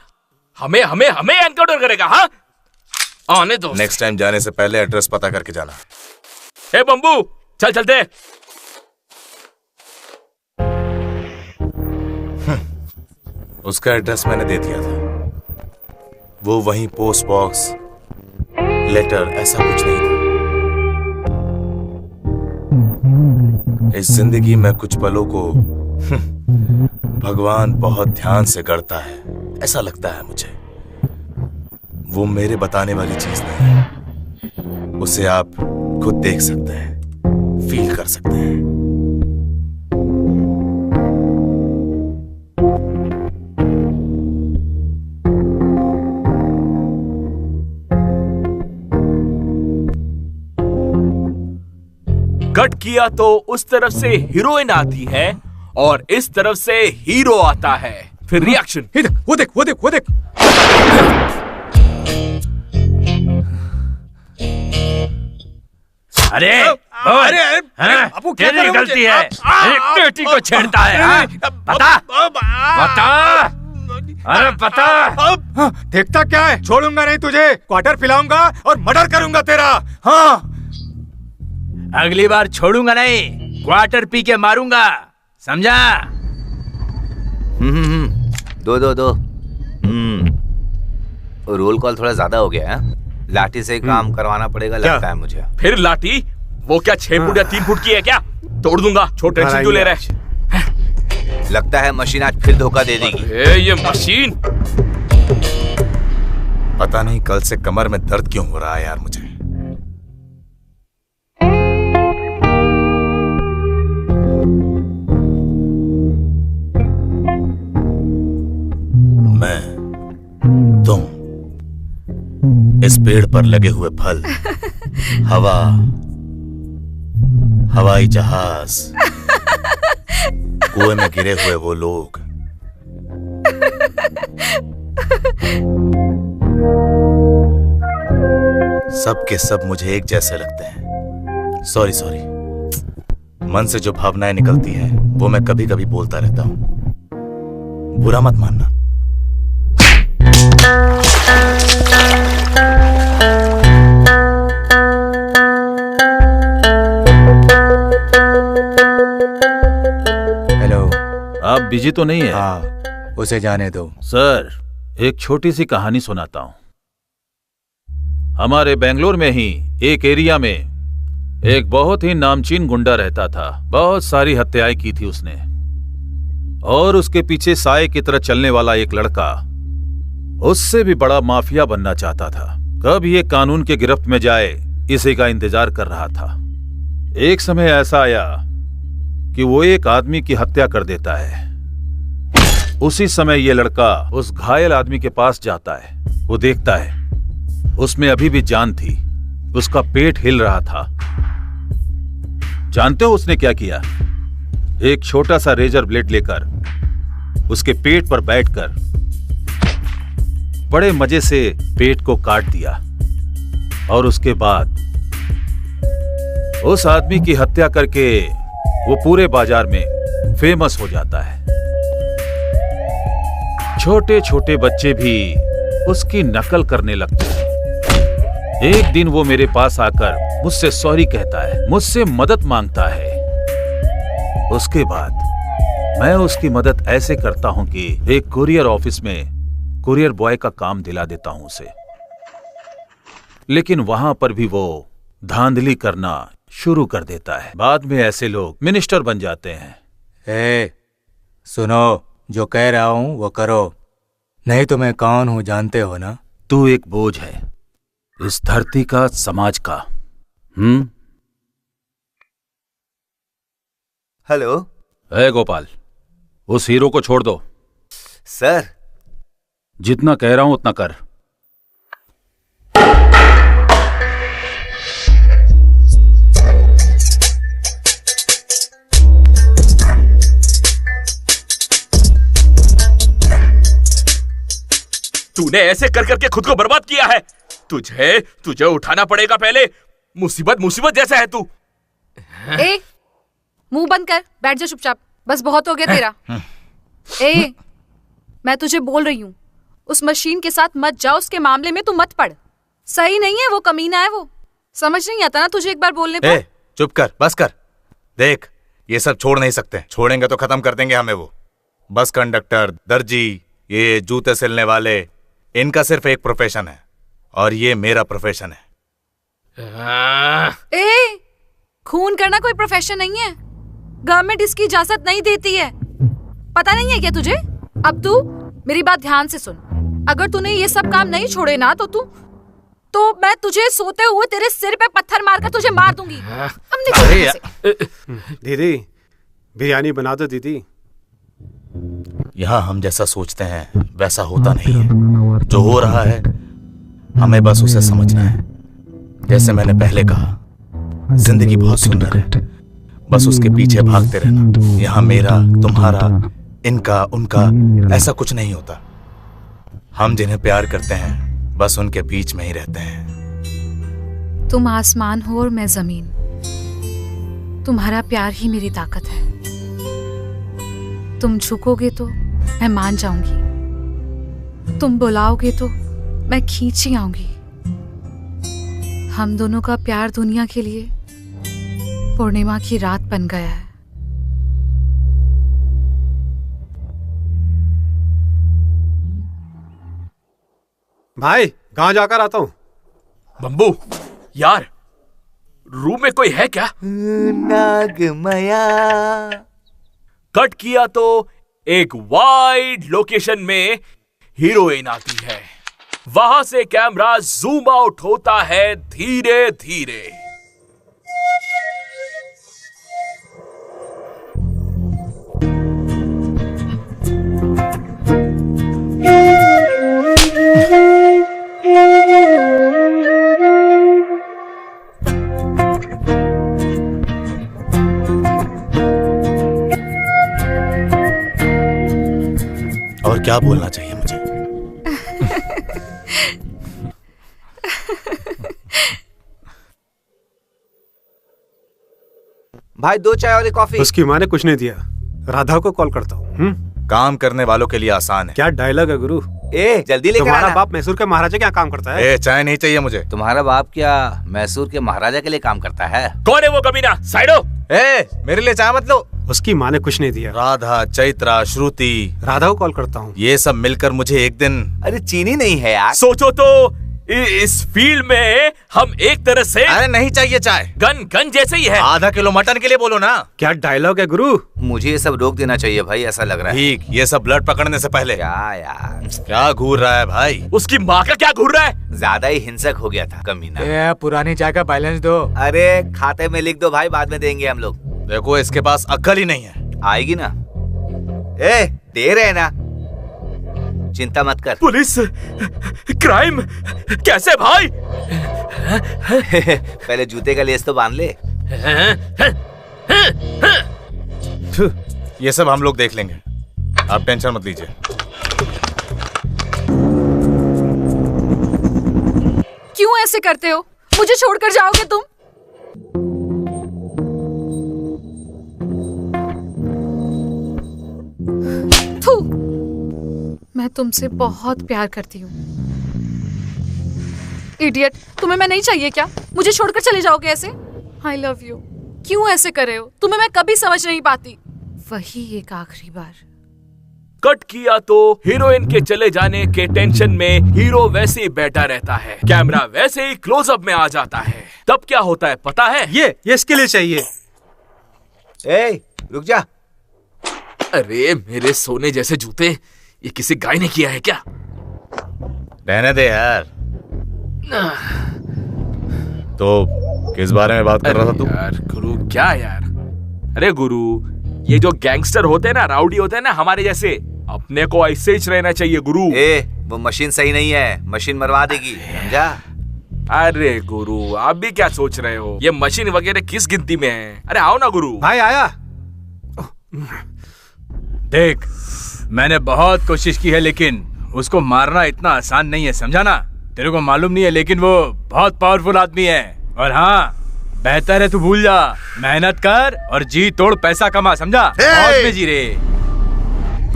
हमें हमें हमें एनकाउंटर करेगा। हाँ आने दो। नेक्स्ट टाइम जाने से पहले एड्रेस पता करके जाना। ए बम्बू चल चलते। उसका एड्रेस मैंने दे दिया था, वो वहीं पोस्ट बॉक्स, लेटर, ऐसा कुछ नहीं था। इस जिंदगी में कुछ पलों को भगवान बहुत ध्यान से गढ़ता है, ऐसा लगता है मुझे। वो मेरे बताने वाली चीज नहीं है, उसे आप खुद देख सकते हैं, फील कर सकते हैं। कट किया तो उस तरफ से हीरोइन आती है और इस तरफ से हीरो आता है, फिर रिएक्शन। वो देख वो देख वो देख। अरे अरे तेरी गलती है, बेटी को छेड़ता है। बता बता, अरे बता। देखता क्या है, छोड़ूंगा नहीं तुझे, क्वार्टर पिलाऊंगा और मर्डर करूंगा तेरा। हाँ अगली बार छोड़ूंगा नहीं, क्वार्टर पी के मारूंगा, समझा? दो दो दो। रोल कॉल थोड़ा ज्यादा हो गया है, लाठी से काम करवाना पड़ेगा लगता है मुझे। फिर लाठी? वो क्या 6 फुट या 3 फुट की है क्या? तोड़ दूंगा, छोटे टेंशन क्यों ले रहे? लगता है मशीन आज फिर धोखा दे देगी। ये मशीन, पता नहीं कल से कमर में दर्द क्यों हो रहा है यार मुझे। मैं, तुम, इस पेड़ पर लगे हुए फल, हवा, हवाई जहाज, कुएं में गिरे हुए वो लोग, सब के सब मुझे एक जैसे लगते हैं। सॉरी सॉरी, मन से जो भावनाएं निकलती हैं वो मैं कभी कभी बोलता रहता हूं, बुरा मत मानना। हेलो, आप बिजी तो नहीं है? हाँ, उसे जाने दो। सर एक छोटी सी कहानी सुनाता हूं। हमारे बेंगलोर में ही एक एरिया में एक बहुत ही नामचीन गुंडा रहता था। बहुत सारी हत्याएं की थी उसने, और उसके पीछे साए की तरह चलने वाला एक लड़का उससे भी बड़ा माफिया बनना चाहता था। कब ये कानून के गिरफ्त में जाए इसी का इंतजार कर रहा था। एक समय ऐसा आया कि वो एक आदमी की हत्या कर देता है। उसी समय ये लड़का उस घायल आदमी के पास जाता है। वो देखता है उसमें अभी भी जान थी, उसका पेट हिल रहा था। जानते हो उसने क्या किया? एक छोटा सा रेजर ब्लेड लेकर उसके पेट पर बैठकर बड़े मजे से पेट को काट दिया और उसके बाद उस आदमी की हत्या करके वो पूरे बाजार में फेमस हो जाता है। छोटे छोटे बच्चे भी उसकी नकल करने लगते हैं। एक दिन वो मेरे पास आकर मुझसे सॉरी कहता है, मुझसे मदद मांगता है। उसके बाद मैं उसकी मदद ऐसे करता हूं कि एक कुरियर ऑफिस में कुरियर बॉय का काम दिला देता हूं उसे। लेकिन वहां पर भी वो धांधली करना शुरू कर देता है। बाद में ऐसे लोग मिनिस्टर बन जाते हैं। सुनो, जो कह रहा हूं वो करो, नहीं तो मैं कौन हूं जानते हो ना? तू एक बोझ है इस धरती का, समाज का। हेलो। गोपाल, उस हीरो को छोड़ दो। सर, जितना कह रहा हूं उतना कर। तूने ऐसे कर करके खुद को बर्बाद किया है। तुझे उठाना पड़ेगा पहले। मुसीबत जैसा है तू। ए, मुंह बंद कर, बैठ जा चुपचाप। बस बहुत हो गया तेरा। ए, मैं तुझे बोल रही हूँ, उस मशीन के साथ मत जा। उसके मामले में तू मत पड़। सही नहीं है, वो कमीना है। वो समझ नहीं आता ना तुझे एक बार बोलने पर। चुप कर, बस कर। देख, ये सब छोड़ नहीं सकते। छोड़ेंगे तो खत्म कर देंगे हमें। वो बस कंडक्टर, दर्जी, ये जूते सिलने वाले, इनका सिर्फ एक प्रोफेशन है और ये मेरा प्रोफेशन है। ए, खून करना कोई प्रोफेशन नहीं है। गवर्नमेंट इसकी इजाजत नहीं देती है। पता नहीं है क्या तुझे? अब तू मेरी बात ध्यान से सुन। अगर तूने ये सब काम नहीं छोड़े ना तो मैं तुझे सोते हुए तेरे सिर पे पत्थर मारकर तुझे मार दूंगी। अब निकल यहाँ से। दीदी, बिरयानी बना दो दीदी। यहाँ हम जैसा सोचते हैं वैसा होता नहीं है। जो हो रहा है हमें बस उसे समझना है। जैसे मैंने पहले कहा, जिंदगी बहुत सुंदर है, बस उसके पीछे भागते रहना। यहाँ मेरा, तुम्हारा, इनका, उनका ऐसा कुछ नहीं होता। हम जिन्हें प्यार करते हैं बस उनके बीच में ही रहते हैं। तुम आसमान हो और मैं जमीन। तुम्हारा प्यार ही मेरी ताकत है। तुम झुकोगे तो मैं मान जाऊंगी, तुम बुलाओगे तो मैं खींची आऊंगी। हम दोनों का प्यार दुनिया के लिए पूर्णिमा की रात बन गया है। भाई, कहाँ जाकर आता हूँ? बम्बू, यार रूम में कोई है क्या? नागमया। कट किया तो एक वाइड लोकेशन में हीरोइन आती है। वहां से कैमरा जूम आउट होता है धीरे धीरे। और क्या बोलना चाहिए मुझे? भाई, 2 चाय और एक कॉफी। उसकी माँ ने कुछ नहीं दिया। राधा को कॉल करता हूँ। काम करने वालों के लिए आसान है। क्या डायलॉग है गुरु? जल्दी लेकर तुम्हारा बाप मैसूर के महाराजा क्या काम करता है? चाय नहीं चाहिए मुझे। तुम्हारा बाप क्या मैसूर के महाराजा के लिए काम करता है? कौन है वो कमीना? साइडो। मेरे लिए चाय मत लो। उसकी माँ ने कुछ नहीं दिया। राधा, चैत्रा, श्रुति। राधा को कॉल करता हूँ। ये सब मिलकर मुझे एक दिन। अरे चीनी नहीं है यार। सोचो तो इस फील्ड में हम एक तरह से। अरे नहीं चाहिए चाय, गन जैसे ही है। आधा किलो मटन के लिए बोलो ना। क्या डायलॉग है गुरु? मुझे ये सब रोक देना चाहिए भाई, ऐसा लग रहा है। ठीक, ये सब ब्लड पकड़ने से पहले। क्या यार, क्या घूर रहा है भाई? उसकी माँ का क्या घूर रहा है? ज्यादा ही हिंसक हो गया था कमीना। पुरानी चाय का बैलेंस दो। अरे खाते में लिख दो भाई, बाद में देंगे हम लोग। देखो इसके पास अक्ल ही नहीं है। आएगी ना। ए दे रहे ना, चिंता मत कर। पुलिस, क्राइम, कैसे भाई? पहले जूते का लेस तो बांध ले। ये सब हम लोग देख लेंगे, आप टेंशन मत लीजिए। क्यों ऐसे करते हो? मुझे छोड़कर जाओगे तुम? मैं तुमसे बहुत प्यार करती हूँ। इडियट, तुम्हें मैं नहीं चाहिए क्या? मुझे छोड़कर चले जाओगे ऐसे? I love you। क्यों ऐसे कर रहे हो? तुम्हें मैं कभी समझ नहीं पाती। वही एक आखिरी बार। कट किया तो हीरोइन के चले जाने के टेंशन में हीरो वैसे ही बैठा रहता है, कैमरा वैसे ही क्लोजअप में आ जाता है। तब क्या होता है पता है? ये इसके लिए चाहिए। ए रुक जा। अरे मेरे सोने जैसे जूते, ये किसी गाय ने किया है क्या? रहने दे यार। तो किस बारे में बात कर रहा था तू? यार गुरु, क्या यार? अरे गुरु, ये जो गैंगस्टर होते हैं ना, राउडी होते हैं ना हमारे जैसे, अपने को ऐसे ही रहना चाहिए गुरु। वो मशीन सही नहीं है, मशीन मरवा देगी, समझा? अरे गुरु, आप भी क्या सोच रहे हो? ये मशीन वगैरह किस गिनती में है? अरे आओ ना गुरु। भाई आया। देख, मैंने बहुत कोशिश की है, लेकिन उसको मारना इतना आसान नहीं है, समझा ना? तेरे को मालूम नहीं है, लेकिन वो बहुत पावरफुल आदमी है। और हाँ, बेहतर है तू भूल जा, मेहनत कर और जी तोड़ पैसा कमा, समझा? मौज में जी रे।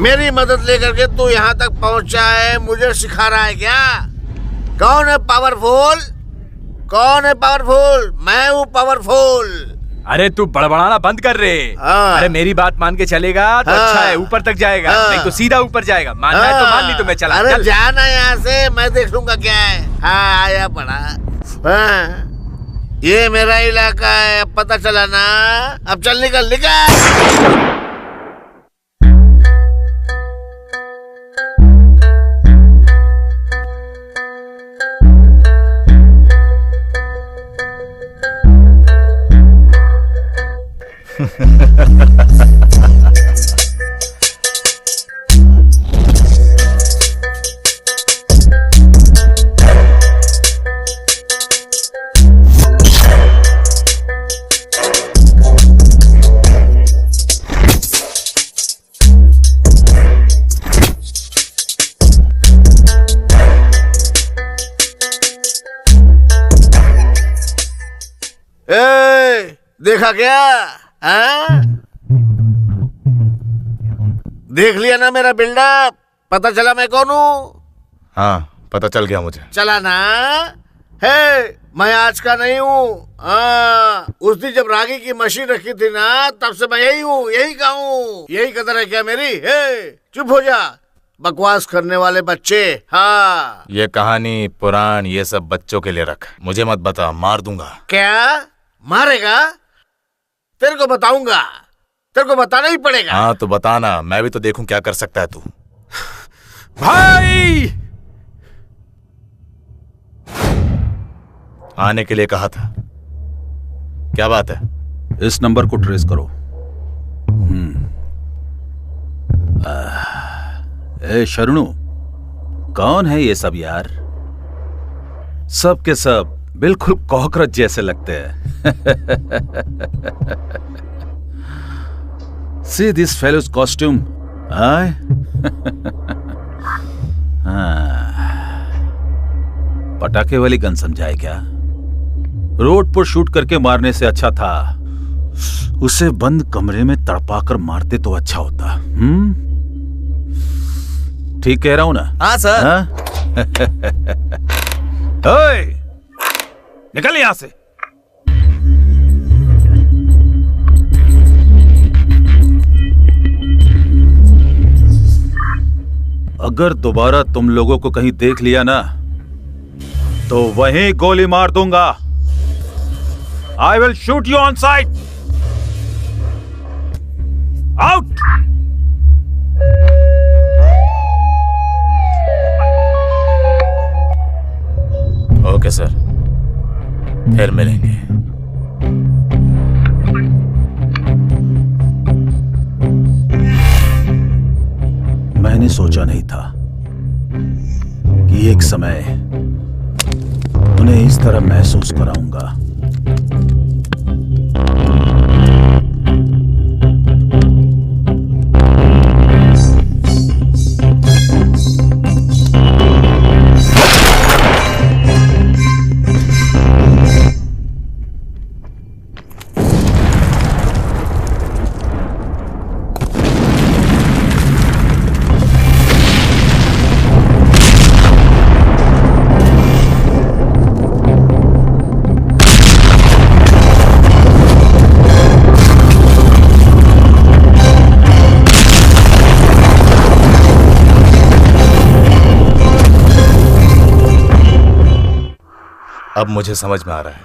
मेरी मदद लेकर के तू यहाँ तक पहुँचा है, मुझे सिखा रहा है क्या? कौन है पावरफुल? कौन है पावरफुल? मैं हूँ पावरफुल। अरे तू बड़बड़ाना बंद कर रे। अरे मेरी बात मान के चलेगा तो अच्छा है, ऊपर तक जाएगा, नहीं तो सीधा ऊपर जाएगा। मानना है तो मान, नहीं तो मैं चला। अरे जाना यहाँ से, मैं देख लूंगा क्या है। हाँ आया पड़ा। हाँ, ये मेरा इलाका है, अब पता चला ना? अब चल निकल निकल। देखा क्या? देख लिया ना मेरा बिल्डअप? पता चला मैं कौन हूँ? हाँ पता चल गया मुझे। चला ना? है, मैं आज का नहीं हूँ। उस दिन जब रागी की मशीन रखी थी ना, तब से मैं यही हूँ, यही का हूँ। यही कदर है क्या मेरी? है, चुप हो जा, बकवास करने वाले बच्चे। हाँ, ये कहानी पुराण ये सब बच्चों के लिए रख, मुझे मत बता, मार दूंगा। क्या मारेगा? तेरे को बताऊंगा, तेरे को बताना ही पड़ेगा। हाँ तो बताना, मैं भी तो देखूं क्या कर सकता है तू। भाई आने के लिए कहा था, क्या बात है? इस नंबर को ट्रेस करो। ए शरणु, कौन है ये सब यार? सब के सब बिल्कुल कॉकरोच जैसे लगते हैं। See this fellow's costume? पटाखे वाली गन समझाए क्या? रोड पर शूट करके मारने से अच्छा था उसे बंद कमरे में तड़पाकर मारते तो अच्छा होता। ठीक कह रहा हूं ना? हाँ सर। ओए, निकल यहां से। अगर दोबारा तुम लोगों को कहीं देख लिया ना तो वहीं गोली मार दूंगा। I will shoot you on site. Out. Okay sir, फिर मिलेंगे। मैंने सोचा नहीं था कि एक समय उन्हें इस तरह महसूस कराऊंगा। अब मुझे समझ में आ रहा है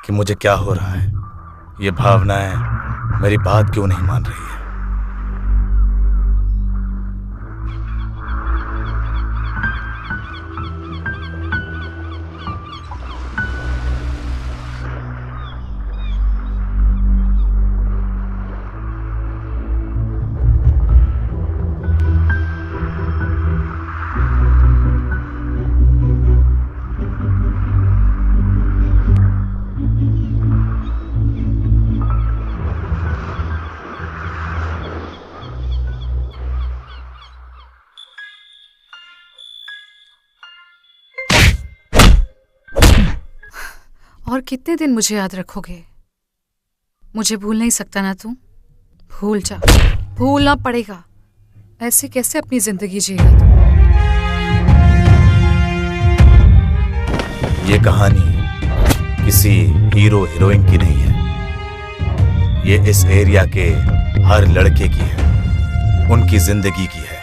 कि मुझे क्या हो रहा है। ये भावनाएं मेरी बात क्यों नहीं मान रही है। और कितने दिन मुझे याद रखोगे? मुझे भूल नहीं सकता ना तू? भूल जा, भूलना पड़ेगा। ऐसे कैसे अपनी जिंदगी जिएगा तू? ये कहानी किसी हीरो हीरोइन की नहीं है। ये इस एरिया के हर लड़के की है, उनकी जिंदगी की है।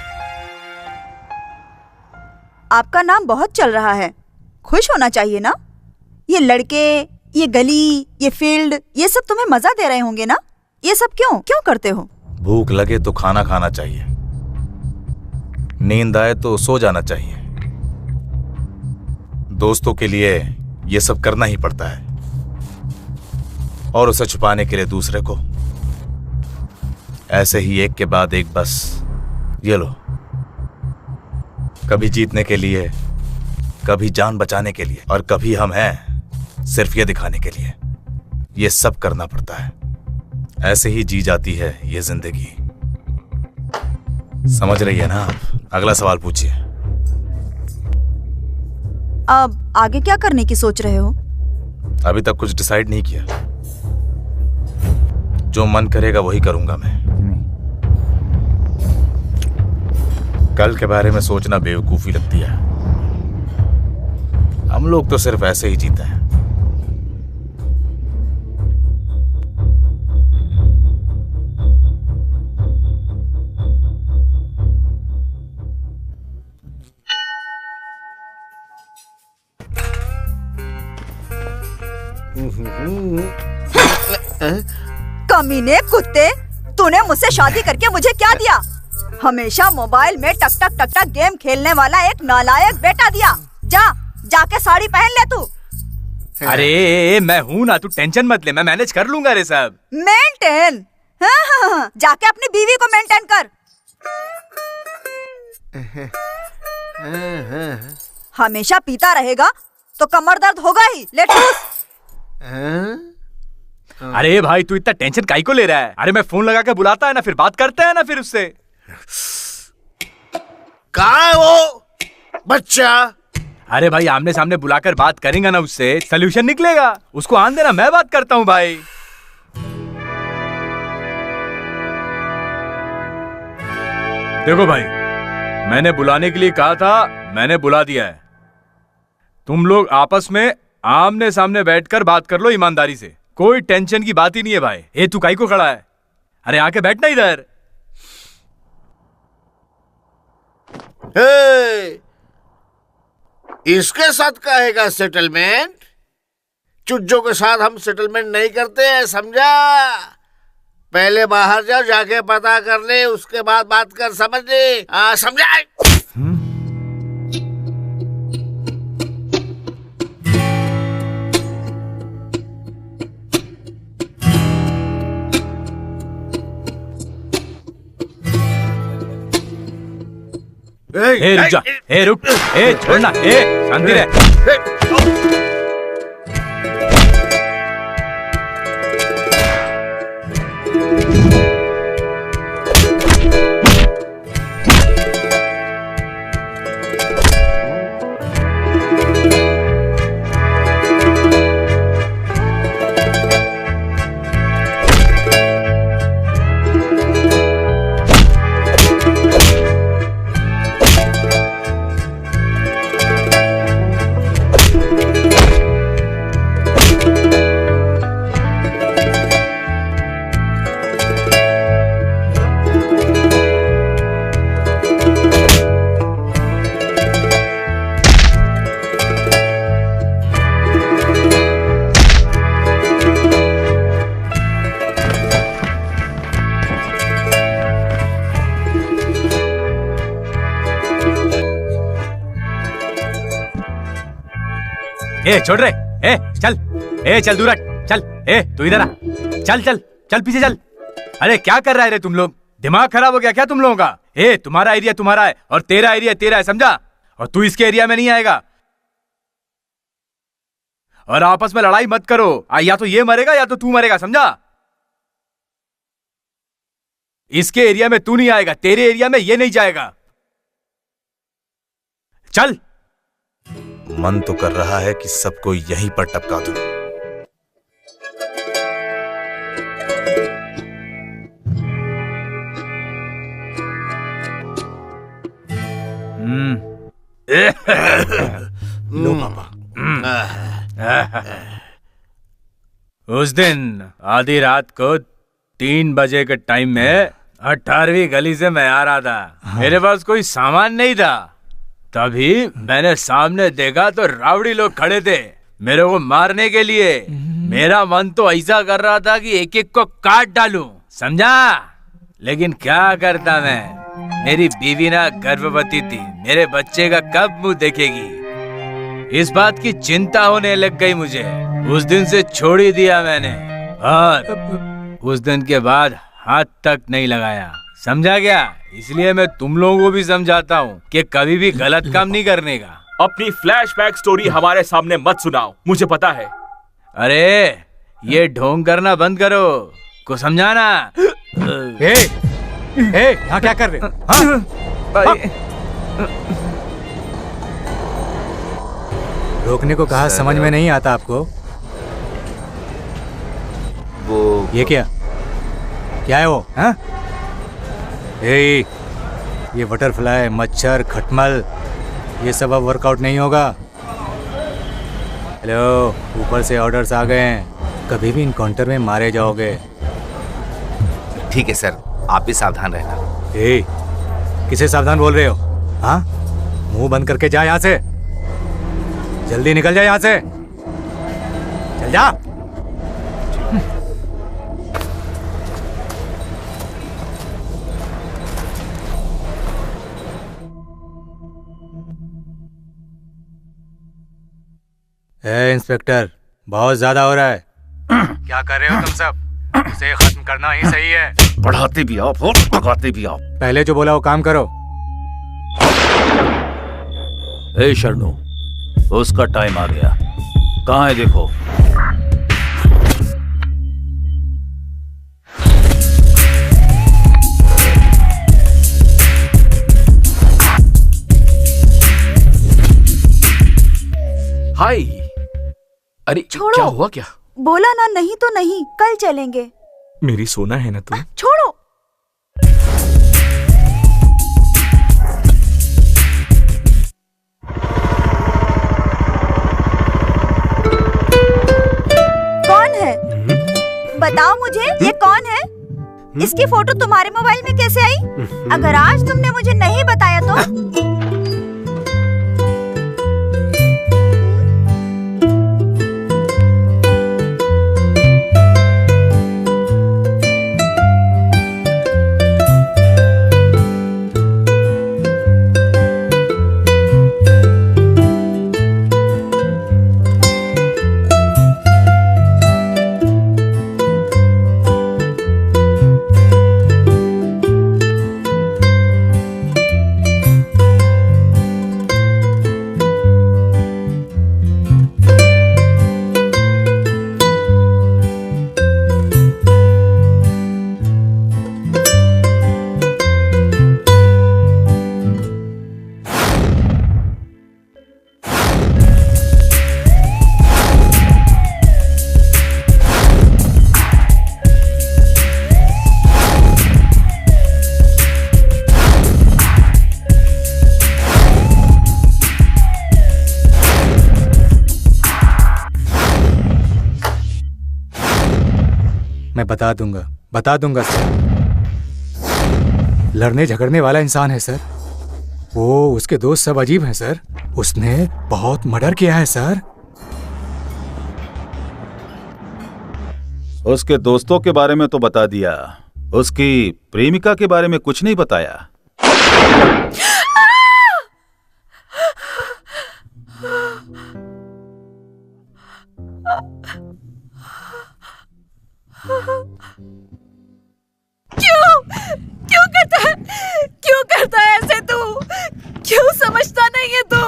आपका नाम बहुत चल रहा है, खुश होना चाहिए ना। ये लड़के, ये गली, ये फील्ड, ये सब तुम्हें मजा दे रहे होंगे ना। ये सब क्यों क्यों करते हो? भूख लगे तो खाना खाना चाहिए, नींद आए तो सो जाना चाहिए। दोस्तों के लिए ये सब करना ही पड़ता है, और उसे छुपाने के लिए दूसरे को। ऐसे ही एक के बाद एक, बस ये लो। कभी जीतने के लिए, कभी जान बचाने के लिए, और कभी हम हैं सिर्फ ये दिखाने के लिए। ये सब करना पड़ता है। ऐसे ही जी जाती है ये जिंदगी। समझ रही है ना आप? अगला सवाल पूछिए। अब आगे क्या करने की सोच रहे हो? अभी तक कुछ डिसाइड नहीं किया। जो मन करेगा वही करूंगा मैं। कल के बारे में सोचना बेवकूफी लगती है। हम लोग तो सिर्फ ऐसे ही जीते हैं। कमीने कुत्ते, तूने मुझसे शादी करके मुझे क्या दिया? हमेशा मोबाइल में टक टक टक टक गेम खेलने वाला एक नालायक बेटा दिया। जाके साड़ी पहन ले तू। अरे मैं हूँ ना, तू टेंशन मत ले, मैं मैनेज कर लूंगा। रे साहब मेंटेन? हाँ, जाके अपनी बीवी को मेंटेन कर। हमेशा पीता रहेगा तो कमर दर्द होगा ही। ले ठूस। अरे भाई तू इतना टेंशन काहे को ले रहा है? अरे मैं फोन लगा के बुलाता है ना, फिर बात करते हैं ना फिर उससे। कहाँ है वो बच्चा? अरे भाई आमने सामने बुलाकर बात करेंगे ना उससे, सलूशन निकलेगा। उसको आन देना, मैं बात करता हूँ भाई। देखो भाई, मैंने बुलाने के लिए कहा था, मैंने बुला दिया है। तुम लोग आपस में आमने सामने बैठकर बात कर लो ईमानदारी से। कोई टेंशन की बात ही नहीं है भाई। ए तू काहे को खड़ा है? अरे आके बैठना इधर। इसके साथ कहेगा सेटलमेंट? चुज्जों के साथ हम सेटलमेंट नहीं करते हैं, समझा? पहले बाहर जाओ, जाके पता कर ले, उसके बाद बात कर, समझ ले? समझा? रुक जा, रुक, छोड़ना, शांति रह। छोड़ रे, चल, चल दूर हट, चल, तू इधर आ, चल चल चल पीछे चल। अरे क्या कर रहा है रे तुम लोग? दिमाग खराब हो गया क्या तुम लोगों का? तुम्हारा एरिया तुम्हारा है और तेरा एरिया तेरा है, समझा? और तू इसके एरिया में नहीं आएगा। और आपस में लड़ाई मत करो, या तो ये मरेगा या तो तू मरेगा, समझा? इसके एरिया में तू नहीं आएगा, तेरे एरिया में ये नहीं जाएगा। चल। मन तो कर रहा है कि सबको यहीं पर टपका दूं। लो पापा। उस दिन आधी रात को 3 बजे के टाइम में 18वीं गली से मैं आ रहा था। मेरे पास कोई सामान नहीं था। तभी मैंने सामने देखा तो रावड़ी लोग खड़े थे मेरे को मारने के लिए। मेरा मन तो ऐसा कर रहा था कि एक एक को काट डालूं, समझा? लेकिन क्या करता मैं, मेरी बीवी ना गर्भवती थी, मेरे बच्चे का कब मुंह देखेगी, इस बात की चिंता होने लग गई मुझे। उस दिन से छोड़ ही दिया मैंने और उस दिन के बाद हाथ तक नहीं लगाया, समझा क्या? इसलिए मैं तुम लोगों को भी समझाता हूँ कि कभी भी गलत काम नहीं करने का। अपनी फ्लैशबैक स्टोरी हमारे सामने मत सुनाओ, मुझे पता है। अरे ये ढोंग करना बंद करो, को समझाना। यहाँ क्या कर रहे हो? रोकने को कहा, समझ में नहीं आता आपको? वो ये क्या है वो? हाँ? ये बटरफ्लाई, मच्छर, खटमल, ये सब अब वर्कआउट नहीं होगा। हेलो, ऊपर से ऑर्डर्स आ गए हैं, कभी भी इनकाउंटर में मारे जाओगे। ठीक है सर, आप भी सावधान रहना। किसे सावधान बोल रहे हो? हाँ, मुंह बंद करके जा यहाँ से, जल्दी निकल जा यहाँ से, चल जा। इंस्पेक्टर, बहुत ज्यादा हो रहा है। क्या कर रहे हो तुम सब? इसे खत्म करना ही सही है। बढ़ाते भी आप और भगाते भी आप। पहले जो बोला वो काम करो। शरणू, उसका टाइम आ गया, कहाँ है देखो। हाय, अरे छोड़ो। क्या हुआ? क्या बोला ना, नहीं तो नहीं, कल चलेंगे। मेरी सोना है ना तू? छोड़ो। कौन है? बताओ मुझे, ये कौन है? इसकी फोटो तुम्हारे मोबाइल में कैसे आई? अगर आज तुमने मुझे नहीं बताया तो मैं बता दूंगा सर। लड़ने झगड़ने वाला इंसान है सर। वो उसके दोस्त सब अजीब हैं सर। उसने बहुत मर्डर किया है सर। उसके दोस्तों के बारे में तो बता दिया, उसकी प्रेमिका के बारे में कुछ नहीं बताया। क्यों करता है ऐसे तू? क्यों समझता नहीं है तू?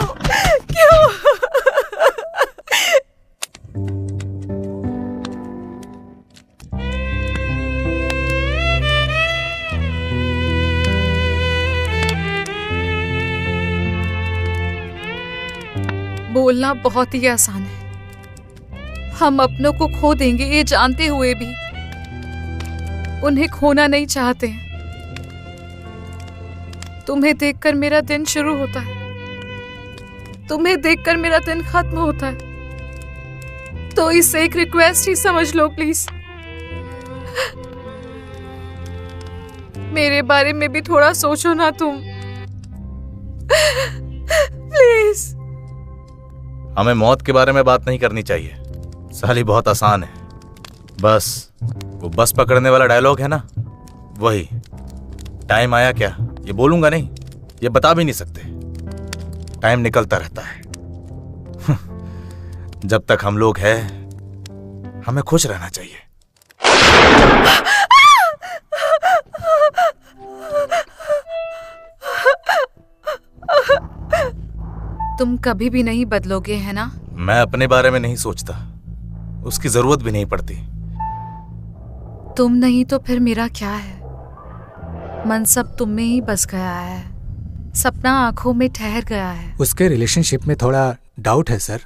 क्यों? बोलना बहुत ही आसान है। हम अपनों को खो देंगे ये जानते हुए भी उन्हें खोना नहीं चाहते हैं। तुम्हें देखकर मेरा दिन शुरू होता है, तुम्हें देखकर मेरा दिन खत्म होता है। तो इसे एक रिक्वेस्ट ही समझ लो प्लीज। मेरे बारे में भी थोड़ा सोचो ना तुम, प्लीज। हमें मौत के बारे में बात नहीं करनी चाहिए, साली बहुत आसान है। बस वो बस पकड़ने वाला डायलॉग है ना, वही। टाइम आया क्या ये बोलूंगा नहीं, ये बता भी नहीं सकते। टाइम निकलता रहता है। जब तक हम लोग हैं हमें खुश रहना चाहिए। तुम कभी भी नहीं बदलोगे है ना? मैं अपने बारे में नहीं सोचता, उसकी जरूरत भी नहीं पड़ती। तुम नहीं तो फिर मेरा क्या है? मन सब तुम में ही बस गया है, सपना आंखों में ठहर गया है। उसके रिलेशनशिप में थोड़ा डाउट है सर।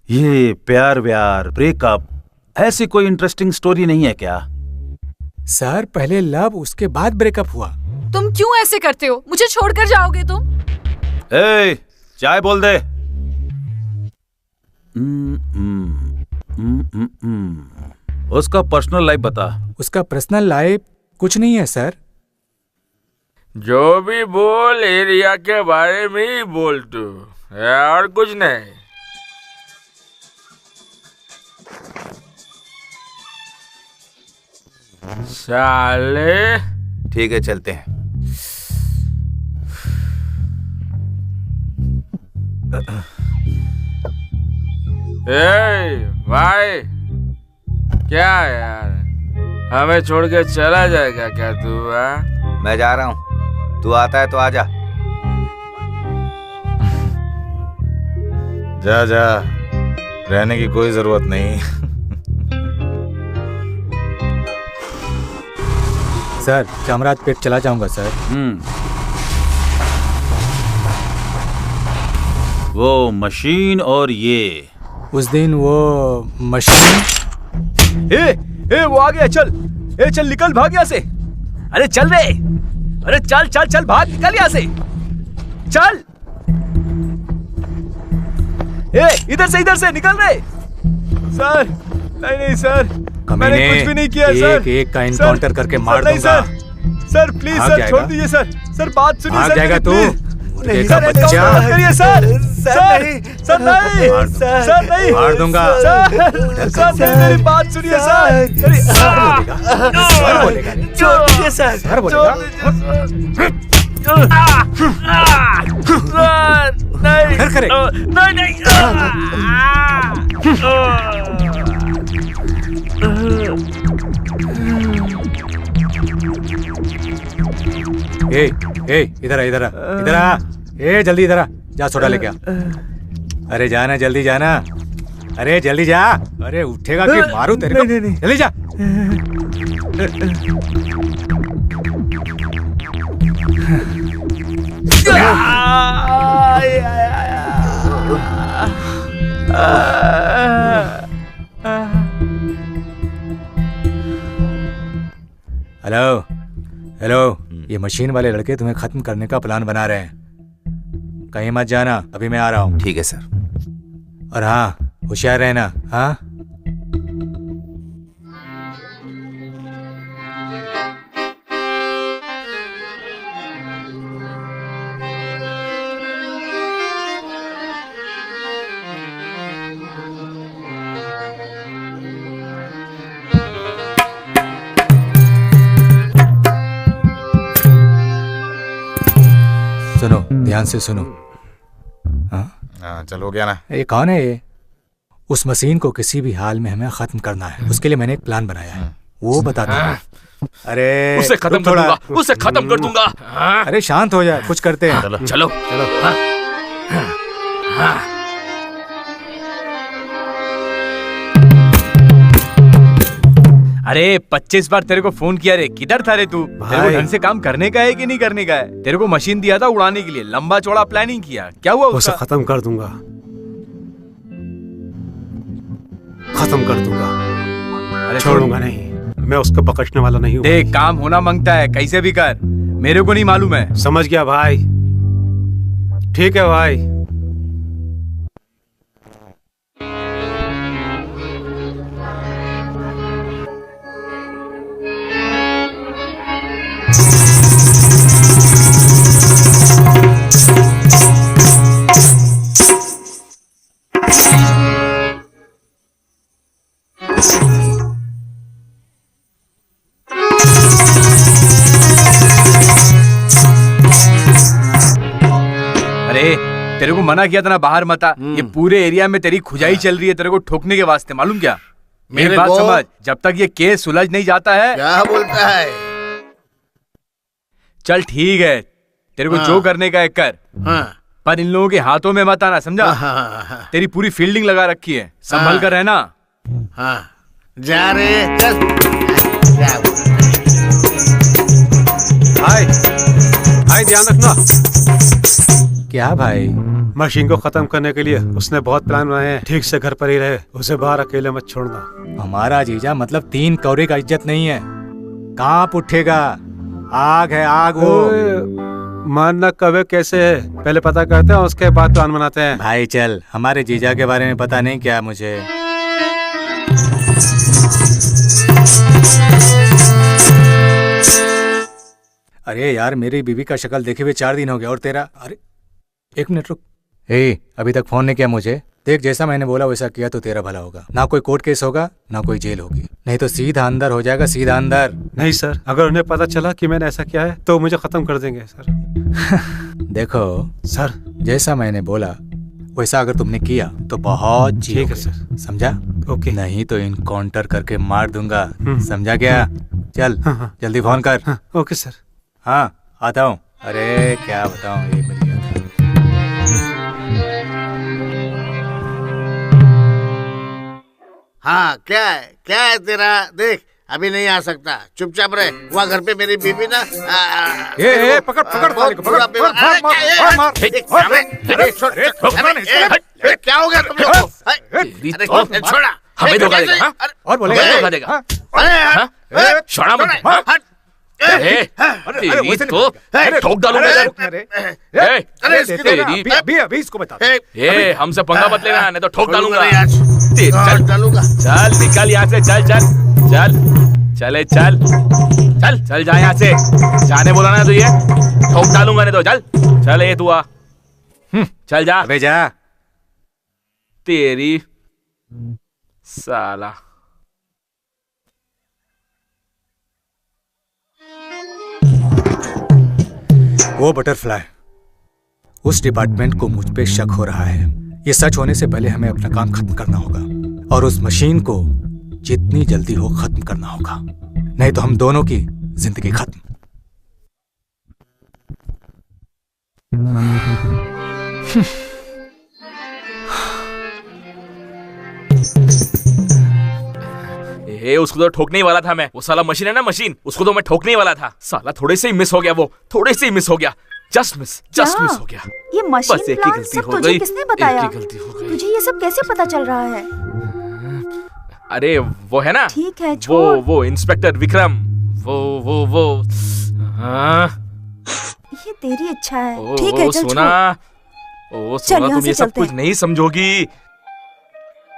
ये प्यार व्यार ब्रेकअप ऐसी कोई इंटरेस्टिंग स्टोरी नहीं है क्या? सर पहले लव उसके बाद ब्रेकअप हुआ। तुम क्यों ऐसे करते हो? मुझे छोड़कर जाओगे तुम? ए, चाय बोल दे। उसका पर्सनल लाइफ बता। उसका पर्सनल लाइफ कुछ नहीं है सर। जो भी बोल एरिया के बारे में ही बोल तू, और कुछ नहीं। साले। ठीक है चलते हैं। भाई क्या यार, हमें छोड़ के चला जाएगा क्या तू? मैं जा रहा हूँ, तू आता है तो आ जा। जा जा, रहने की कोई जरूरत नहीं। सर चामराज पेट चला जाऊंगा सर। वो मशीन और ये उस दिन वो मशीन। वो आ गया। चल चल निकल, भाग यहाँ से। अरे चल रे, अरे चल चल चल, भाग, निकल यहाँ से, चल। इधर से निकल रे। सर नहीं सर, मैंने कुछ भी नहीं किया सर। एक का इनकाउंटर करके मार दूंगा। सर प्लीज सर, छोड़ दीजिए सर, बात सुनिए सर। जाएगा तू? नहीं सर, करिए सर, सर नहीं, सर नहीं, मार दूंगा। सर मेरी बात सुनिए सर। सर बोलेगा, छोड़ दीजिए सर, सर बोलेगा। नहीं। इधर आ। जल्दी इधर आ, जा सोडा लेके आ। अरे जाना, जल्दी जाना। अरे जल्दी जा। अरे उठेगा कि मारू तेरे को? जल्दी जा। हेलो, ये मशीन वाले लड़के तुम्हें खत्म करने का प्लान बना रहे हैं। कहीं मत जाना, अभी मैं आ रहा हूँ। ठीक है सर। और हाँ, होशियार रहना। हाँ सुनो, ध्यान से सुनो। हाँ चल हो गया ना। ये कौन है ये? उस मशीन को किसी भी हाल में हमें खत्म करना है। उसके लिए मैंने एक प्लान बनाया है, वो बता दो। अरे उसे खत्म कर दूंगा, उसे खत्म कर दूंगा। अरे शांत हो जा, कुछ करते हैं। चलो चलो चलो। अरे 25 बार तेरे को फोन किया रे, किधर था रे तू? तेरे को ढंग से काम करने का है कि नहीं करने का है? तेरे को मशीन दिया था उड़ाने के लिए, लंबा चौड़ा प्लानिंग किया, क्या हुआ उसका? उसे खत्म कर दूंगा, खत्म कर दूंगा। अरे छोड़ूंगा नहीं, मैं उसको बख्शने वाला नहीं हूँ। देख काम होना मांगता है, कैसे भी कर, मेरे को नहीं मालूम है। समझ गया भाई, ठीक है भाई। तेरे को मना किया था ना बाहर मत आ। ये पूरे एरिया में तेरी खुजाई चल रही है तेरे को ठोकने के वास्ते, मालूम क्या? मेरी बात समझ, जब तक ये केस सुलझ नहीं जाता है। क्या बोलता है? चल ठीक है, तेरे को जो करने का है कर, पर इन लोगों के हाथों में मत आना, समझा? तेरी पूरी फील्डिंग लगा रखी है, संभल कर रहना। जा रे चल। भाई ध्यान रखना। क्या भाई? मशीन को खत्म करने के लिए उसने बहुत प्लान बनाए हैं, ठीक से घर पर ही रहे, उसे बाहर अकेले मत छोड़ना। हमारा जीजा मतलब 3 कौरे का इज्जत नहीं है, कांप उठेगा। आग है आग वो। मानना कब कैसे है पहले पता करते हैं, उसके बाद प्लान बनाते हैं। भाई चल, हमारे जीजा के बारे में पता नहीं क्या मुझे। अरे यार, मेरी बीवी का शक्ल देखे हुए 4 दिन हो गया और तेरा। अरे 1 मिनट रुक। अभी तक फोन नहीं किया मुझे। देख, जैसा मैंने बोला वैसा किया तो तेरा भला होगा। ना कोई कोर्ट केस होगा, ना कोई जेल होगी, नहीं तो सीधा अंदर हो जाएगा, सीधा अंदर। नहीं सर, अगर उन्हें पता चला कि मैंने ऐसा किया है तो मुझे खत्म कर देंगे सर। देखो सर, जैसा मैंने बोला वैसा अगर तुमने किया तो बहुत ठीक है सर, समझा? ओके। नहीं तो इनकाउंटर करके मार दूंगा, समझा क्या? चल जल्दी फोन कर। Okay sir. हाँ आता हूँ। अरे क्या बताऊँ, ये मिल गया। हाँ क्या है तेरा? देख अभी नहीं आ सकता, चुपचाप रहे। वहाँ घर पे मेरी बीबी ना। पकड़ क्या हो गया तुम लोग? छोड़ा हमें धोखा देगा और बोलेगा देगा। छोड़ा मत। तो ठोक डालूंगा। अभी इसको बता। हमसे पंगा मत लेना, नहीं तो ठोक डालूंगा। चल निकल यहाँ से, चल चल जा यहाँ से। जाने बोला ना तुझे, ठोक डालूंगा नहीं तो। चल ये तू आ, चल जा। अबे जा। तेरी साला। वो बटरफ्लाई, उस डिपार्टमेंट को मुझ पे शक हो रहा है। ये सच होने से पहले हमें अपना काम खत्म करना होगा और उस मशीन को जितनी जल्दी हो खत्म करना होगा, नहीं तो हम दोनों की जिंदगी खत्म। उसको तो ठोकने ही वाला था मैं। वो साला मशीन है ना, मशीन, उसको तो मैं ठोकने ही वाला था। साला थोड़े से ही मिस हो गया, वो थोड़े से ही मिस हो गया। जस्ट मिस हो गया। ये मशीन बस एक ही प्लान गलती सब हो तुझे गई। किसने बताया? एक ही गलती हो गई। तुझे ये सब कैसे पता चल रहा है? अरे वो है ना, ठीक है छोड़। वो इंस्पेक्टर विक्रम, वो ये तेरी इच्छा है, ठीक है चल सोना। चल, तुम ये सब चलते कुछ नहीं समझोगी।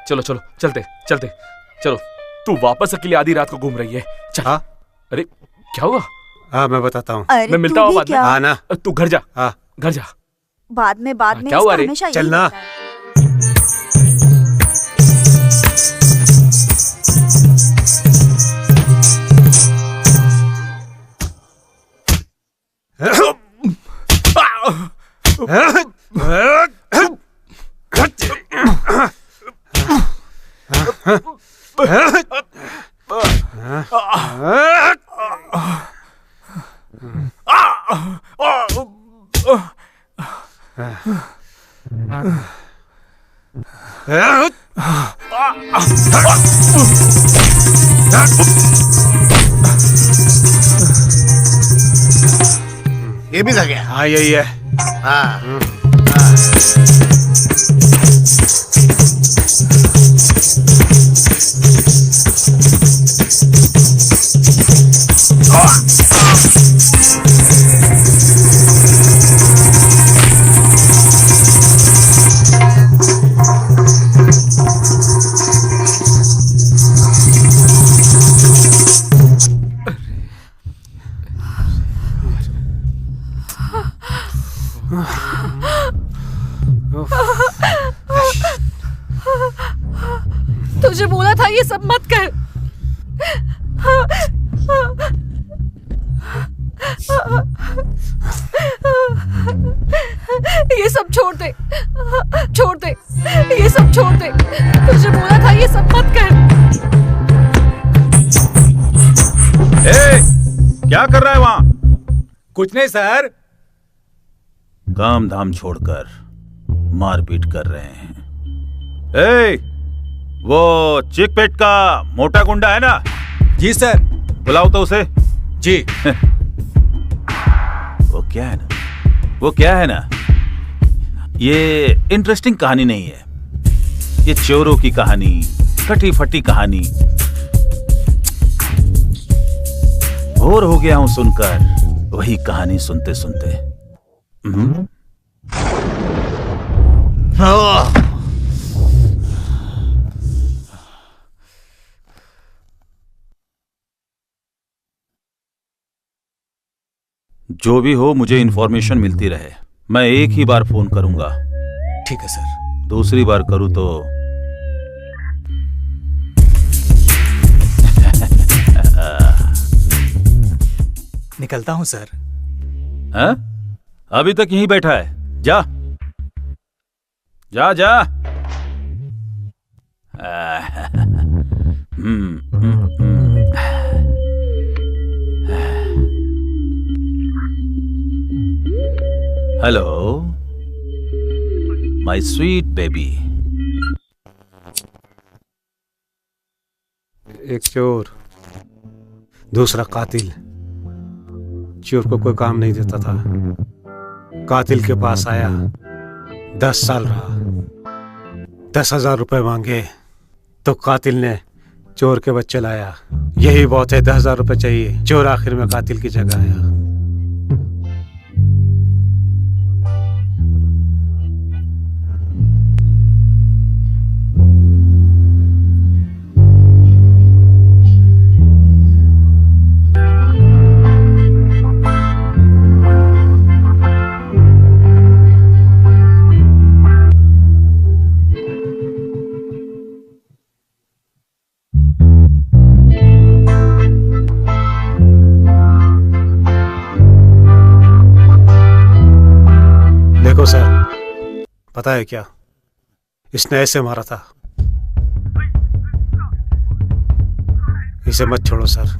चलो चलते चलो। तू वापस अकेले आधी रात को घूम रही है। चल। अरे क्या हुआ? हाँ मैं बताता हूँ। अरे मैं मिलता हूँ बाद में। हाँ ना, तू घर जा। घर जा। बाद में क्या हुआ रे? हमेशा चलना। ये भी था क्या? हाँ यही है। हाँ तुझे बोला था ये सब मत कर। ये सब छोड़ दे, छोड़ दे, ये सब छोड़ दे। तुझे बोला था ये सब मत कर। क्या कर रहा है वहां? कुछ नहीं सर। काम धाम छोड़कर मारपीट कर रहे हैं। ए, वो चिक पेट का मोटा गुंडा है ना? जी सर। बुलाओ तो उसे। जी। वो क्या है ना, ये इंटरेस्टिंग कहानी नहीं है। ये चोरों की कहानी, कटी फटी कहानी। बोर हो गया हूं सुनकर वही कहानी सुनते सुनते। जो भी हो, मुझे इंफॉर्मेशन मिलती रहे। मैं एक ही बार फोन करूंगा। ठीक है सर। दूसरी बार करूं तो निकलता हूं सर। हाँ? अभी तक यहीं बैठा है? जा जा जा। Hello my sweet baby. एक चोर, दूसरा कातिल। चोर को कोई काम नहीं देता था, कातिल के पास आया, 10 साल रहा, 10,000 रुपए मांगे तो कातिल ने चोर के बच्चे लाया। यही बहुत है, 10,000 रुपए चाहिए। चोर आखिर में कातिल की जगह आया। सर, पता है क्या, इसने ऐसे मारा था। इसे मत छोड़ो सर।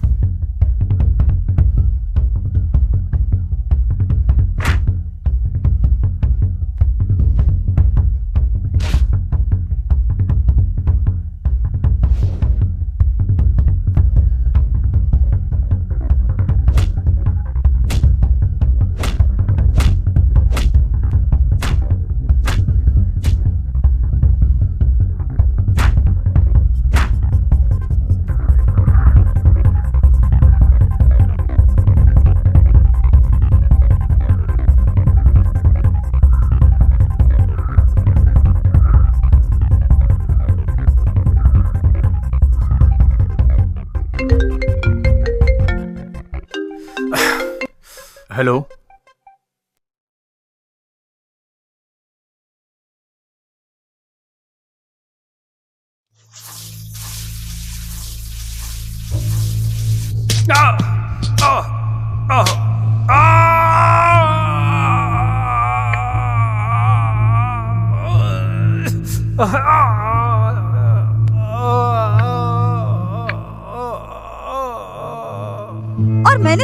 हेलो,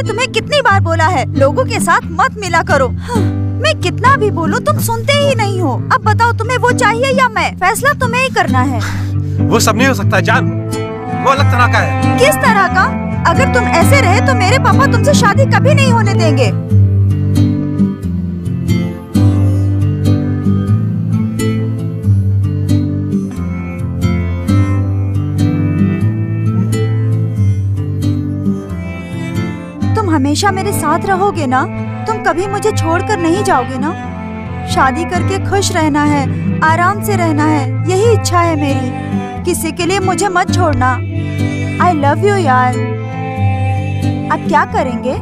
तुम्हें कितनी बार बोला है लोगों के साथ मत मिला करो। हाँ, मैं कितना भी बोलूं तुम सुनते ही नहीं हो। अब बताओ तुम्हें वो चाहिए या मैं? फैसला तुम्हें ही करना है। वो सब नहीं हो सकता जान, वो अलग तरह का है। किस तरह का? अगर तुम ऐसे रहे तो मेरे पापा तुमसे शादी कभी नहीं होने देंगे। तुम हमेशा मेरे साथ रहोगे ना? तुम कभी मुझे छोड़कर नहीं जाओगे ना? शादी करके खुश रहना है, आराम से रहना है, यही इच्छा है मेरी। किसी के लिए मुझे मत छोड़ना। I love you यार। अब क्या करेंगे?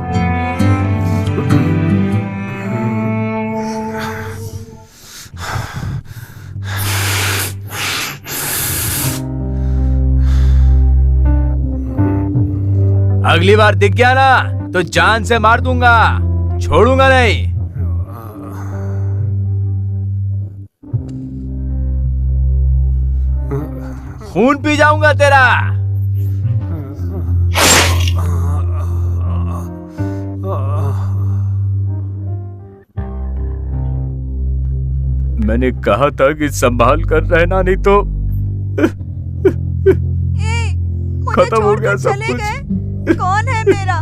अगली बार दिख गया ना तो जान से मार दूंगा, छोड़ूंगा नहीं। खून पी जाऊंगा तेरा। मैंने कहा था कि संभाल कर रहना, नहीं तो खत्म हो गया सब कुछ। कौन है मेरा?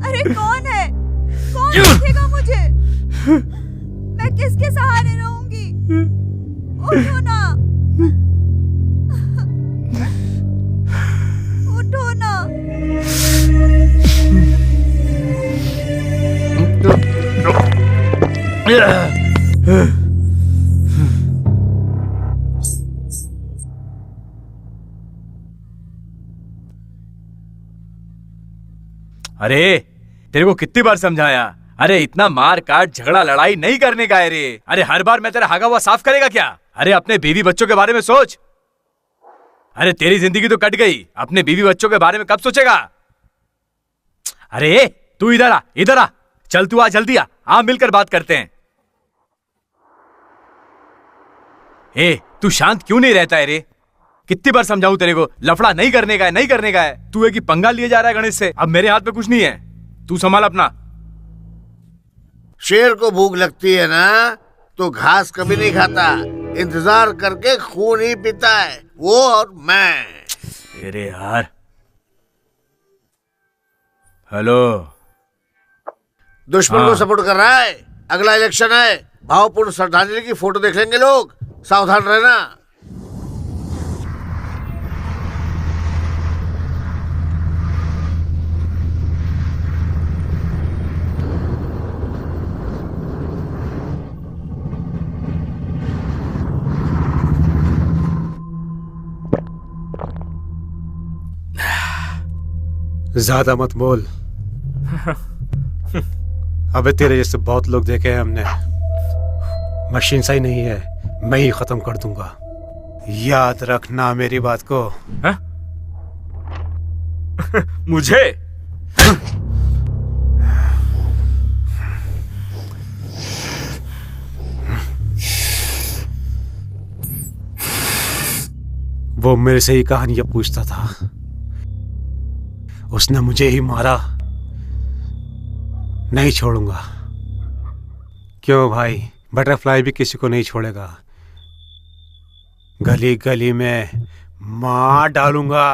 अरे कौन है? कौन देखेगा मुझे? मैं किसके सहारे रहूंगी? उठो ना, उठो ना। अरे तेरे को कितनी बार समझाया? अरे इतना मार काट झगड़ा लड़ाई नहीं करने का है रे। अरे हर बार मैं तेरा हागा हुआ साफ करेगा क्या? अरे अपने बीवी बच्चों के बारे में सोच। अरे तेरी जिंदगी तो कट गई, अपने बीवी बच्चों के बारे में कब सोचेगा? अरे तू इधर आ, इधर आ। चल तू आ, जल्दी आ, मिलकर बात करते हैं। तू शांत क्यों नहीं रहता है रे? कितनी बार समझाऊं तेरे को, लफड़ा नहीं करने का है, नहीं करने का है। तू है कि पंगा लिए जा रहा है गणेश से। अब मेरे हाथ में कुछ नहीं है, तू संभाल अपना। शेर को भूख लगती है ना तो घास कभी नहीं खाता, इंतजार करके खून ही पीता है, वो और मैं। अरे यार, हेलो। दुश्मन को सपोर्ट कर रहा है। अगला इलेक्शन है, भावपूर्ण श्रद्धांजलि की फोटो देख लेंगे लोग, सावधान रहना। ज्यादा मत बोल। अबे तेरे जैसे बहुत लोग देखे हैं हमने। मशीन सही नहीं है, मैं ही खत्म कर दूंगा, याद रखना मेरी बात को। मुझे वो मेरे से ही कहानियां पूछता था, उसने मुझे ही मारा। नहीं छोड़ूंगा। क्यों भाई, बटरफ्लाई भी किसी को नहीं छोड़ेगा। गली गली में मार डालूंगा।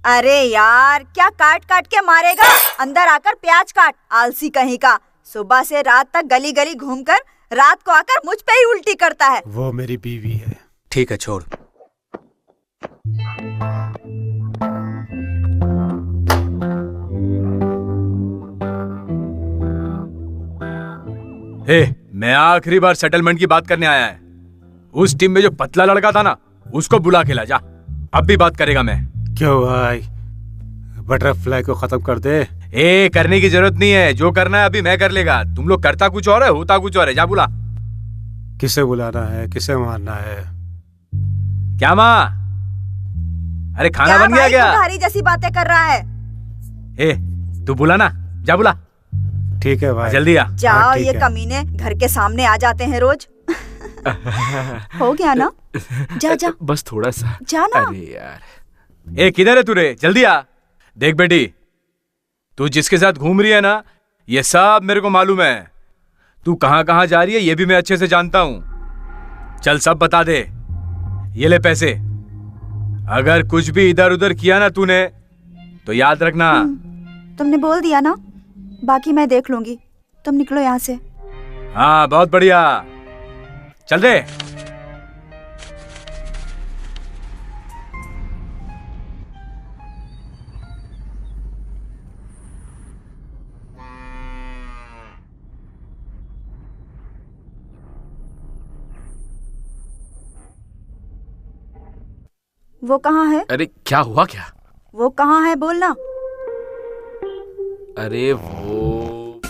अरे यार, क्या काट काट के मारेगा? अंदर आकर प्याज काट, आलसी कहीं का। सुबह से रात तक गली गली घूमकर रात को आकर मुझ पे ही उल्टी करता है। वो मेरी बीवी है। ठीक है, छोड़। मैं आखिरी बार सेटलमेंट की बात करने आया है। उस टीम में जो पतला लड़का था ना, उसको बुला के ला जा। अब भी बात करेगा मैं। क्यों भाई, बटरफ्लाई को खत्म कर दे। करने की जरूरत नहीं है, जो करना है अभी मैं कर लेगा। तुम लोग करता कुछ और है, होता कुछ और है। जा बुला। किसे बुलाना है, किसे मारना है? क्या माँ? अरे खाना बन गया क्या? भारी जैसी बातें कर रहा है। तू बुला ना, जा बुला। ठीक है भाई, जल्दी आ। जाओ, ये कमीने घर के सामने आ जाते हैं रोज। हो गया ना? जा जा, बस थोड़ा सा। जा ना। अरे यार, किधर है तू रे? जल्दी आ। देख बेटी, तू जिसके साथ घूम रही है ना, ये सब मेरे को मालूम है। तू कहां कहां जा रही है ये भी मैं अच्छे से जानता हूं। चल सब बता दे। ये ले पैसे। अगर कुछ भी इधर उधर किया ना तूने तो याद रखना। तुमने बोल दिया ना, बाकी मैं देख लूंगी। तुम निकलो यहाँ से। हाँ बहुत बढ़िया, चल दे। वो कहाँ है? अरे क्या हुआ क्या? वो कहाँ है बोलना। अरे वो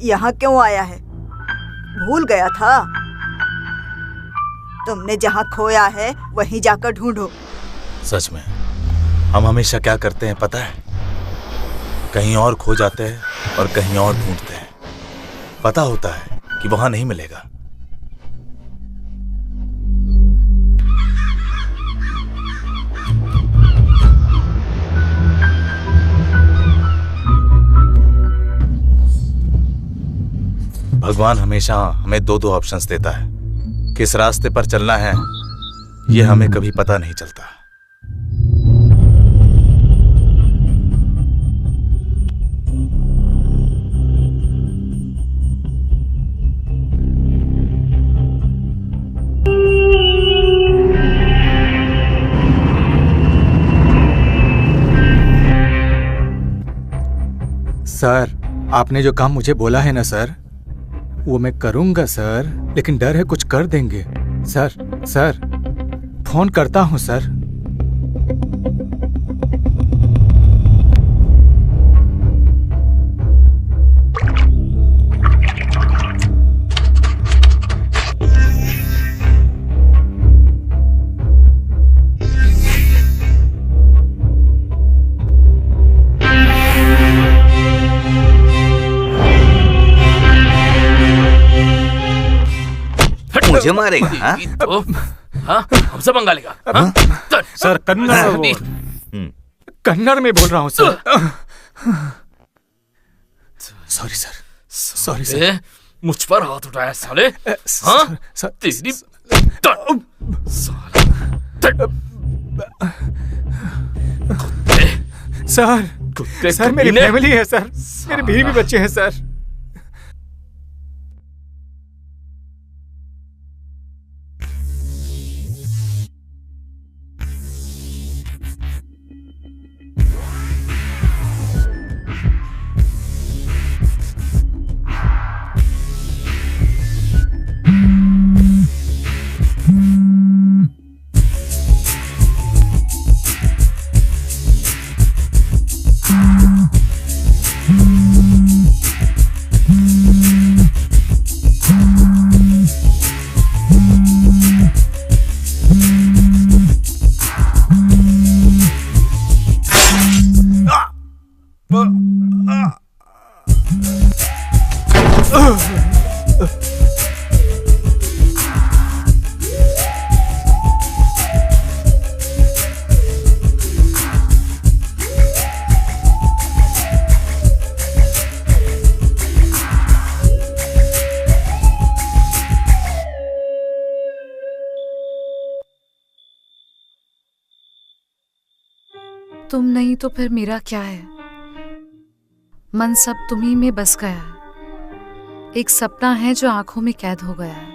यहाँ क्यों आया है? भूल गया था? तुमने जहाँ खोया है वहीं जाकर ढूंढो। सच में हम हमेशा क्या करते हैं पता है? कहीं और खो जाते हैं और कहीं और ढूंढते हैं। पता होता है कि वहां नहीं मिलेगा। भगवान हमेशा हमें दो दो ऑप्शंस देता है। किस रास्ते पर चलना है ये हमें कभी पता नहीं चलता। सर, आपने जो काम मुझे बोला है ना सर, वो मैं करूंगा सर, लेकिन डर है कुछ कर देंगे। सर फोन करता हूं सर। मुझे मारेगा? हमसे पंगा लेगा? सर कन्नड़ में बोल रहा हूँ सर। Sorry sir. मुझ पर हाथ उठाया साले। तेरी सर मेरी फैमिली है सर, मेरे बीवी भी बच्चे हैं सर। तुम नहीं तो फिर मेरा क्या है? मन सब तुम्ही में बस गया है। एक सपना है जो आंखों में कैद हो गया है।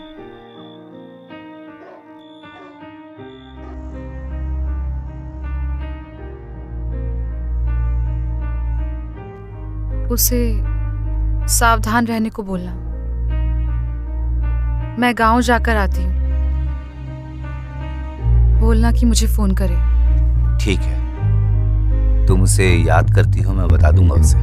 उसे सावधान रहने को बोलना। मैं गांव जाकर आती हूँ। बोलना कि मुझे फोन करे। ठीक है, तुम उसे याद करती हो, मैं बता दूंगा उसे।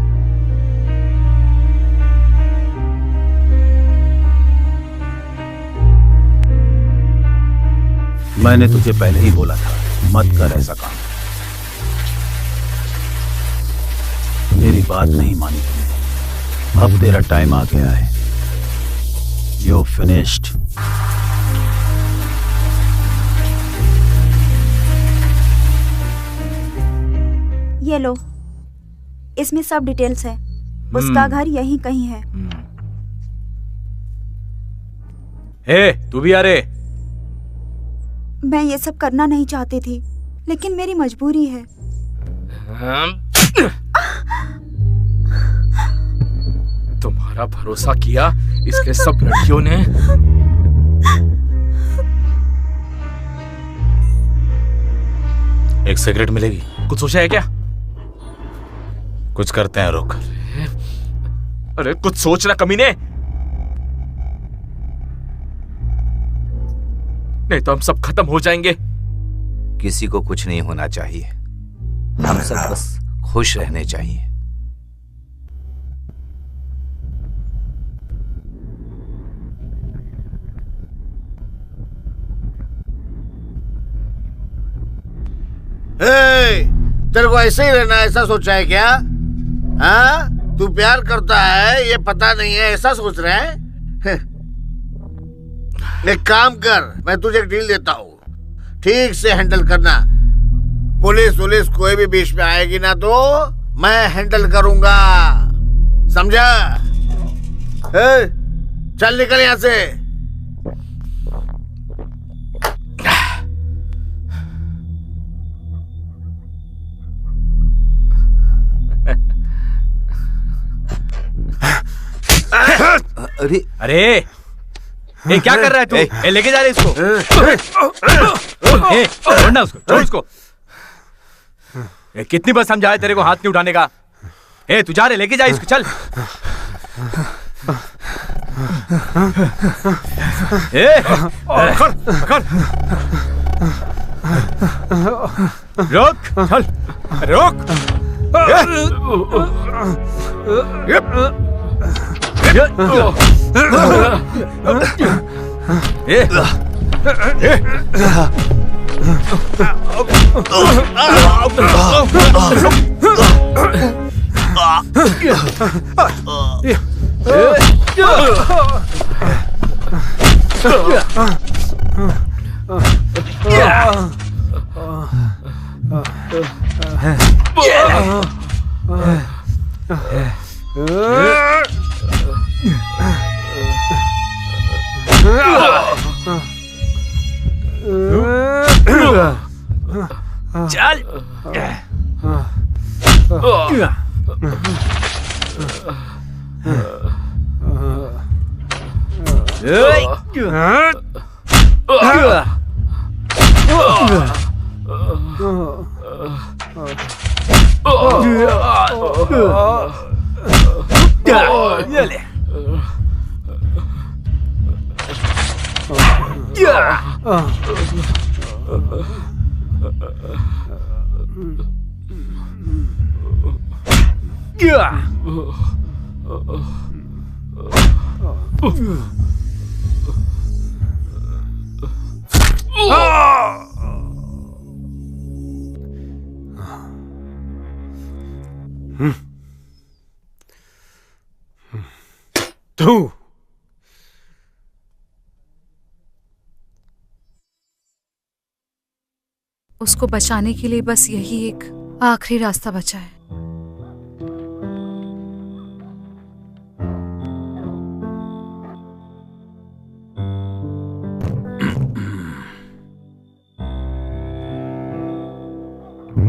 मैंने तुझे पहले ही बोला था मत कर ऐसा काम। मेरी बात नहीं मानी तुमने। अब तेरा टाइम आ गया है। You're finished. ये लो, इसमें सब डिटेल्स है। उसका घर यहीं कहीं है। हे, तू भी आ रे। मैं ये सब करना नहीं चाहती थी, लेकिन मेरी मजबूरी है। तुम्हारा भरोसा किया इसके सब लड़कियों ने। एक सिगरेट मिलेगी? कुछ सोचा है क्या? कुछ करते हैं, रुक। अरे कुछ सोचना कमीने, नहीं तो हम सब खत्म हो जाएंगे। किसी को कुछ नहीं होना चाहिए, हम सब बस खुश रहने चाहिए। तेरे को ऐसे ही रहना, ऐसा सोचा है क्या? हाँ, तू प्यार करता है ये पता नहीं है, ऐसा सोच रहा है? एक काम कर, मैं तुझे डील देता हूँ, ठीक से हैंडल करना। पुलिस कोई भी बीच में आएगी ना तो मैं हैंडल करूंगा, समझा? चल निकल यहाँ से। अरे ये क्या कर रहा है तू? लेके जा रहे इसको। छोड़ना उसको, छोड़ उसको। कितनी बार समझाया तेरे को हाथ नहीं उठाने का? तू जा रहे, लेके जा इसको, चल। रोक, चल, रोक। चल। तू उसको बचाने के लिए बस यही एक आखिरी रास्ता बचा है।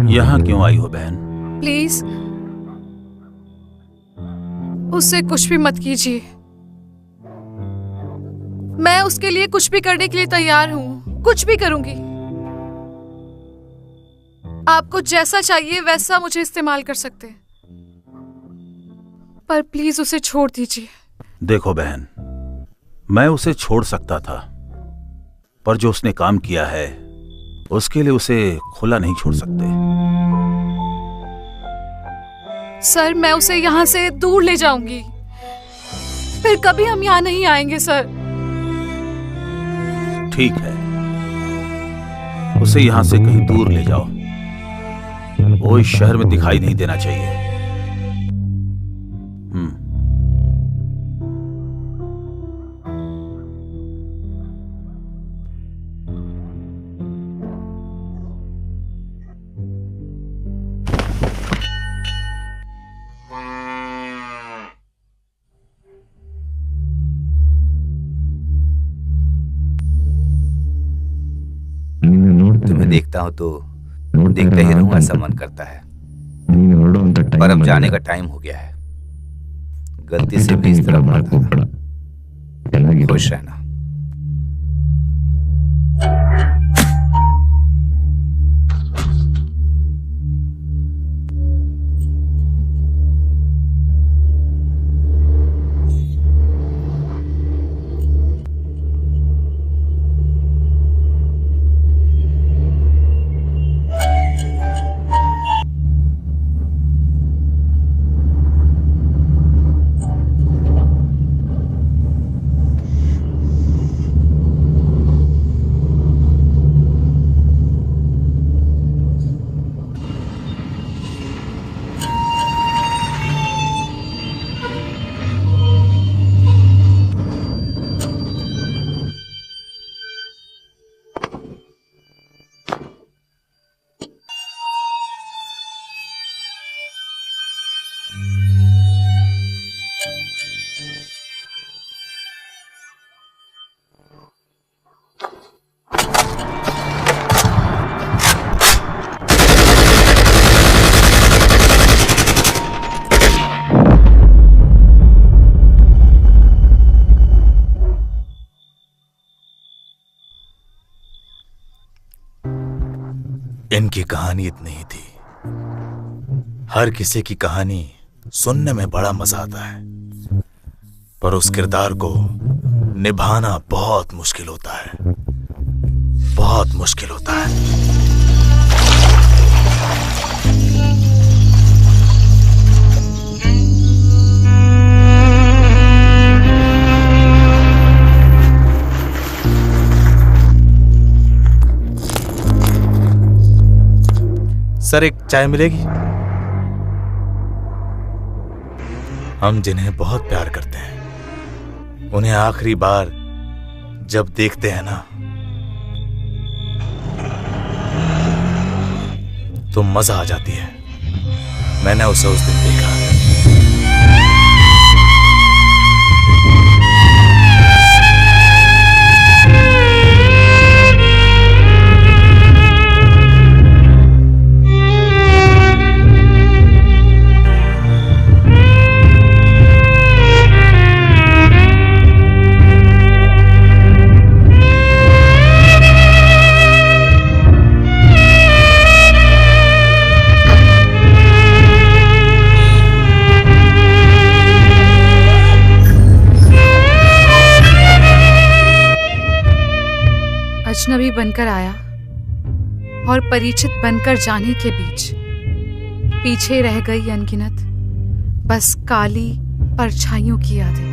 यहाँ क्यों आई हो बहन? प्लीज उससे कुछ भी मत कीजिए। मैं उसके लिए कुछ भी करने के लिए तैयार हूँ, कुछ भी करूंगी। आपको जैसा चाहिए वैसा मुझे इस्तेमाल कर सकते हैं, पर प्लीज उसे छोड़ दीजिए। देखो बहन, मैं उसे छोड़ सकता था, पर जो उसने काम किया है उसके लिए उसे खुला नहीं छोड़ सकते। सर, मैं उसे यहाँ से दूर ले जाऊंगी, फिर कभी हम यहाँ नहीं आएंगे सर। ठीक है, उसे यहाँ से कहीं दूर ले जाओ, वो इस शहर में दिखाई नहीं देना चाहिए। देखता हूँ तो देखते ही रहूं ऐसा मन करता है, पर अब जाने का टाइम हो गया है। गलती से भी इस तरफ बढ़ा। खुश रहना। इनकी कहानी इतनी ही थी। हर किसी की कहानी सुनने में बड़ा मजा आता है, पर उस किरदार को निभाना बहुत मुश्किल होता है, बहुत मुश्किल होता है। सर, एक चाय मिलेगी? हम जिन्हें बहुत प्यार करते हैं, उन्हें आखिरी बार जब देखते हैं ना, तो मजा आ जाती है। मैंने उसे उस दिन देखा। अजनबी बनकर आया और परिचित बनकर जाने के बीच पीछे रह गई अनगिनत बस काली परछाइयों की यादें।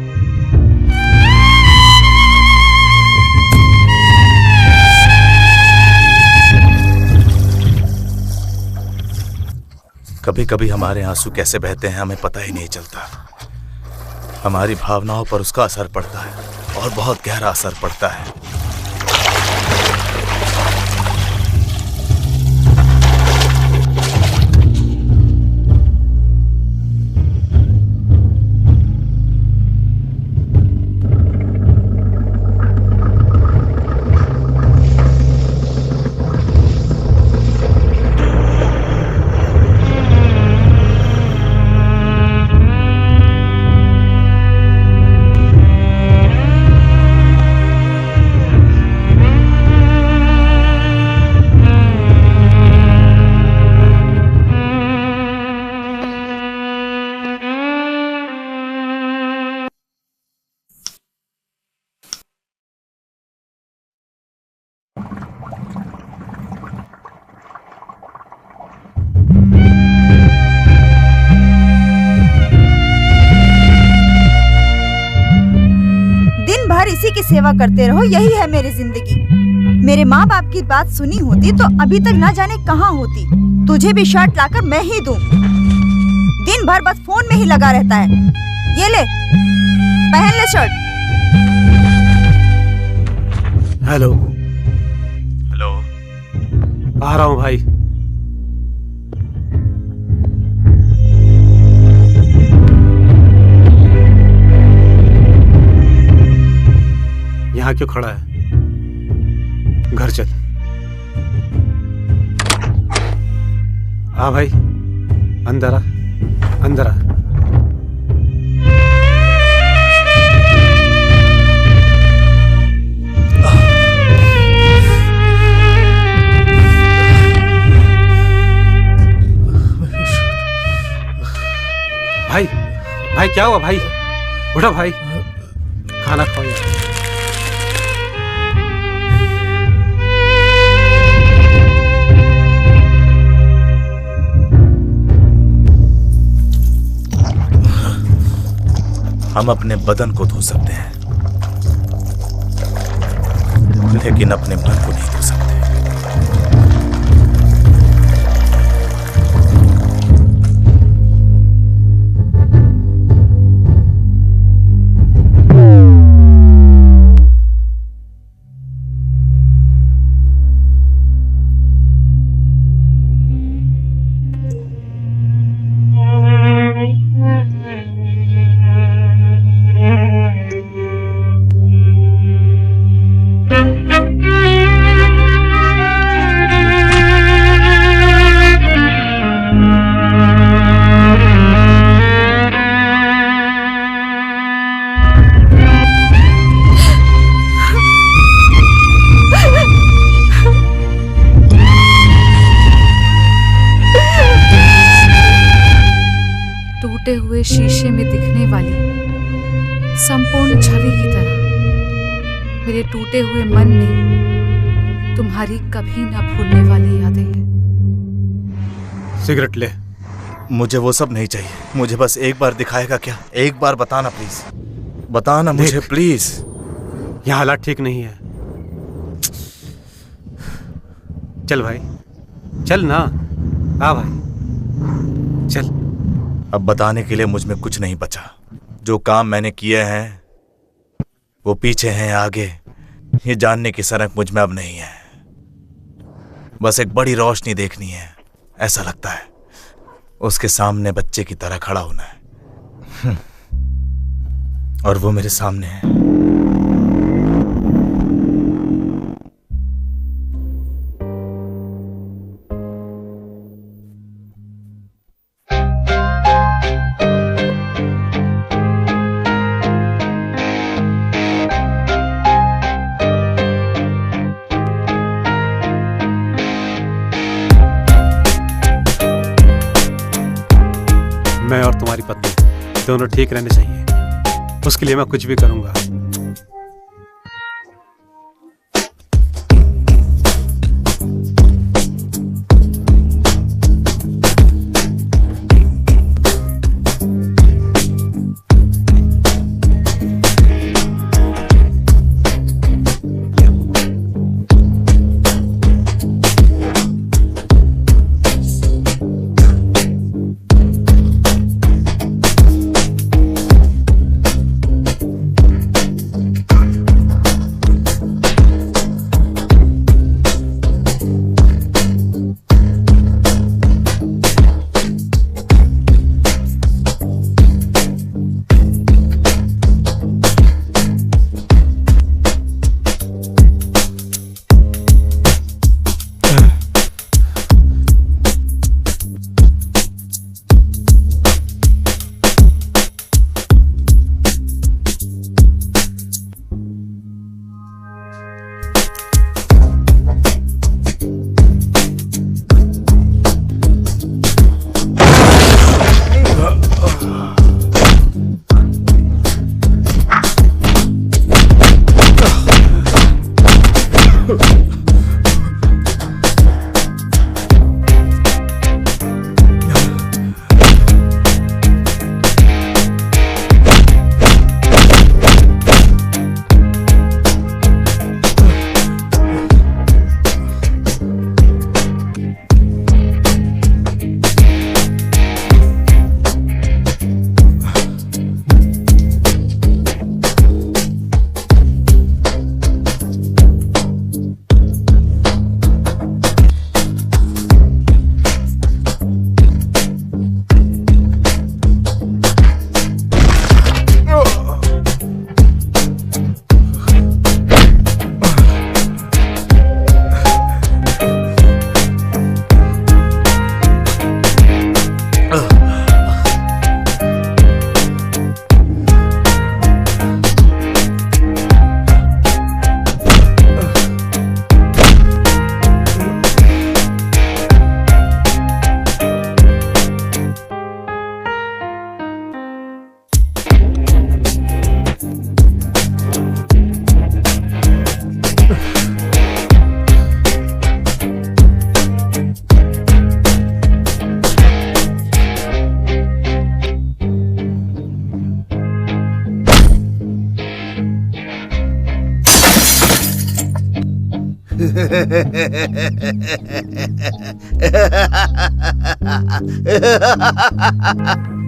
कभी कभी हमारे आंसू कैसे बहते हैं हमें पता ही नहीं चलता। हमारी भावनाओं पर उसका असर पड़ता है और बहुत गहरा असर पड़ता है। इसी की सेवा करते रहो, यही है मेरी जिंदगी। मेरे माँ बाप की बात सुनी होती तो अभी तक ना जाने कहाँ होती। तुझे भी शर्ट लाकर मैं ही दूं। दिन भर बस फोन में ही लगा रहता है। ये ले, पहन ले शर्ट। हेलो हेलो, आ रहा हूँ भाई। यहाँ क्यों खड़ा है? घर चल। आ भाई, अंदर आ, अंदर आ। भाई, भाई क्या हुआ भाई? उठो भाई, खाना खाओ यार। हम अपने बदन को धो सकते हैं, लेकिन अपने मन को नहीं धो सकते। टूटे हुए शीशे में दिखने वाली संपूर्ण छवि की तरह मेरे टूटे हुए मन में तुम्हारी कभी ना भूलने वाली यादें हैं। सिगरेट ले। मुझे वो सब नहीं चाहिए, मुझे बस एक बार दिखाएगा क्या? एक बार बताना प्लीज, बताना मुझे प्लीज। यहाँ हालात ठीक नहीं है। चल भाई, चल ना, आ भाई, चल। अब बताने के लिए मुझ में कुछ नहीं बचा। जो काम मैंने किए हैं वो पीछे हैं, आगे ये जानने की सनक मुझ में अब नहीं है। बस एक बड़ी रोशनी देखनी है, ऐसा लगता है उसके सामने बच्चे की तरह खड़ा होना है, और वो मेरे सामने है। मैं और तुम्हारी पत्नी दोनों ठीक रहने चाहिए, उसके लिए मैं कुछ भी करूंगा।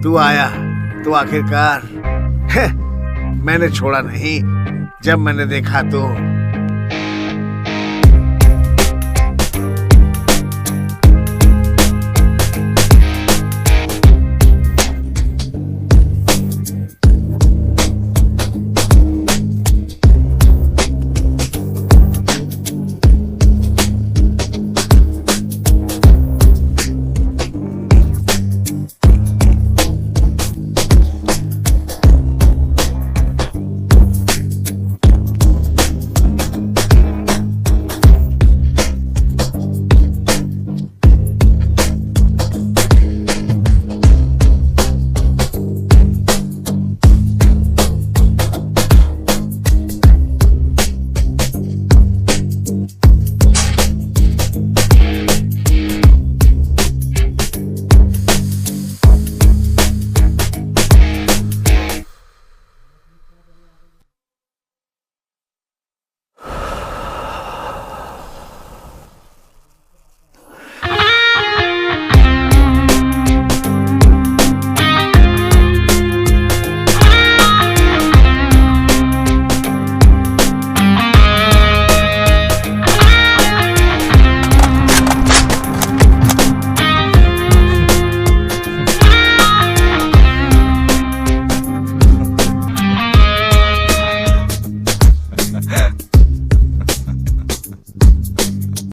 तू आया तो आखिरकार मैंने छोड़ा नहीं। जब मैंने देखा तो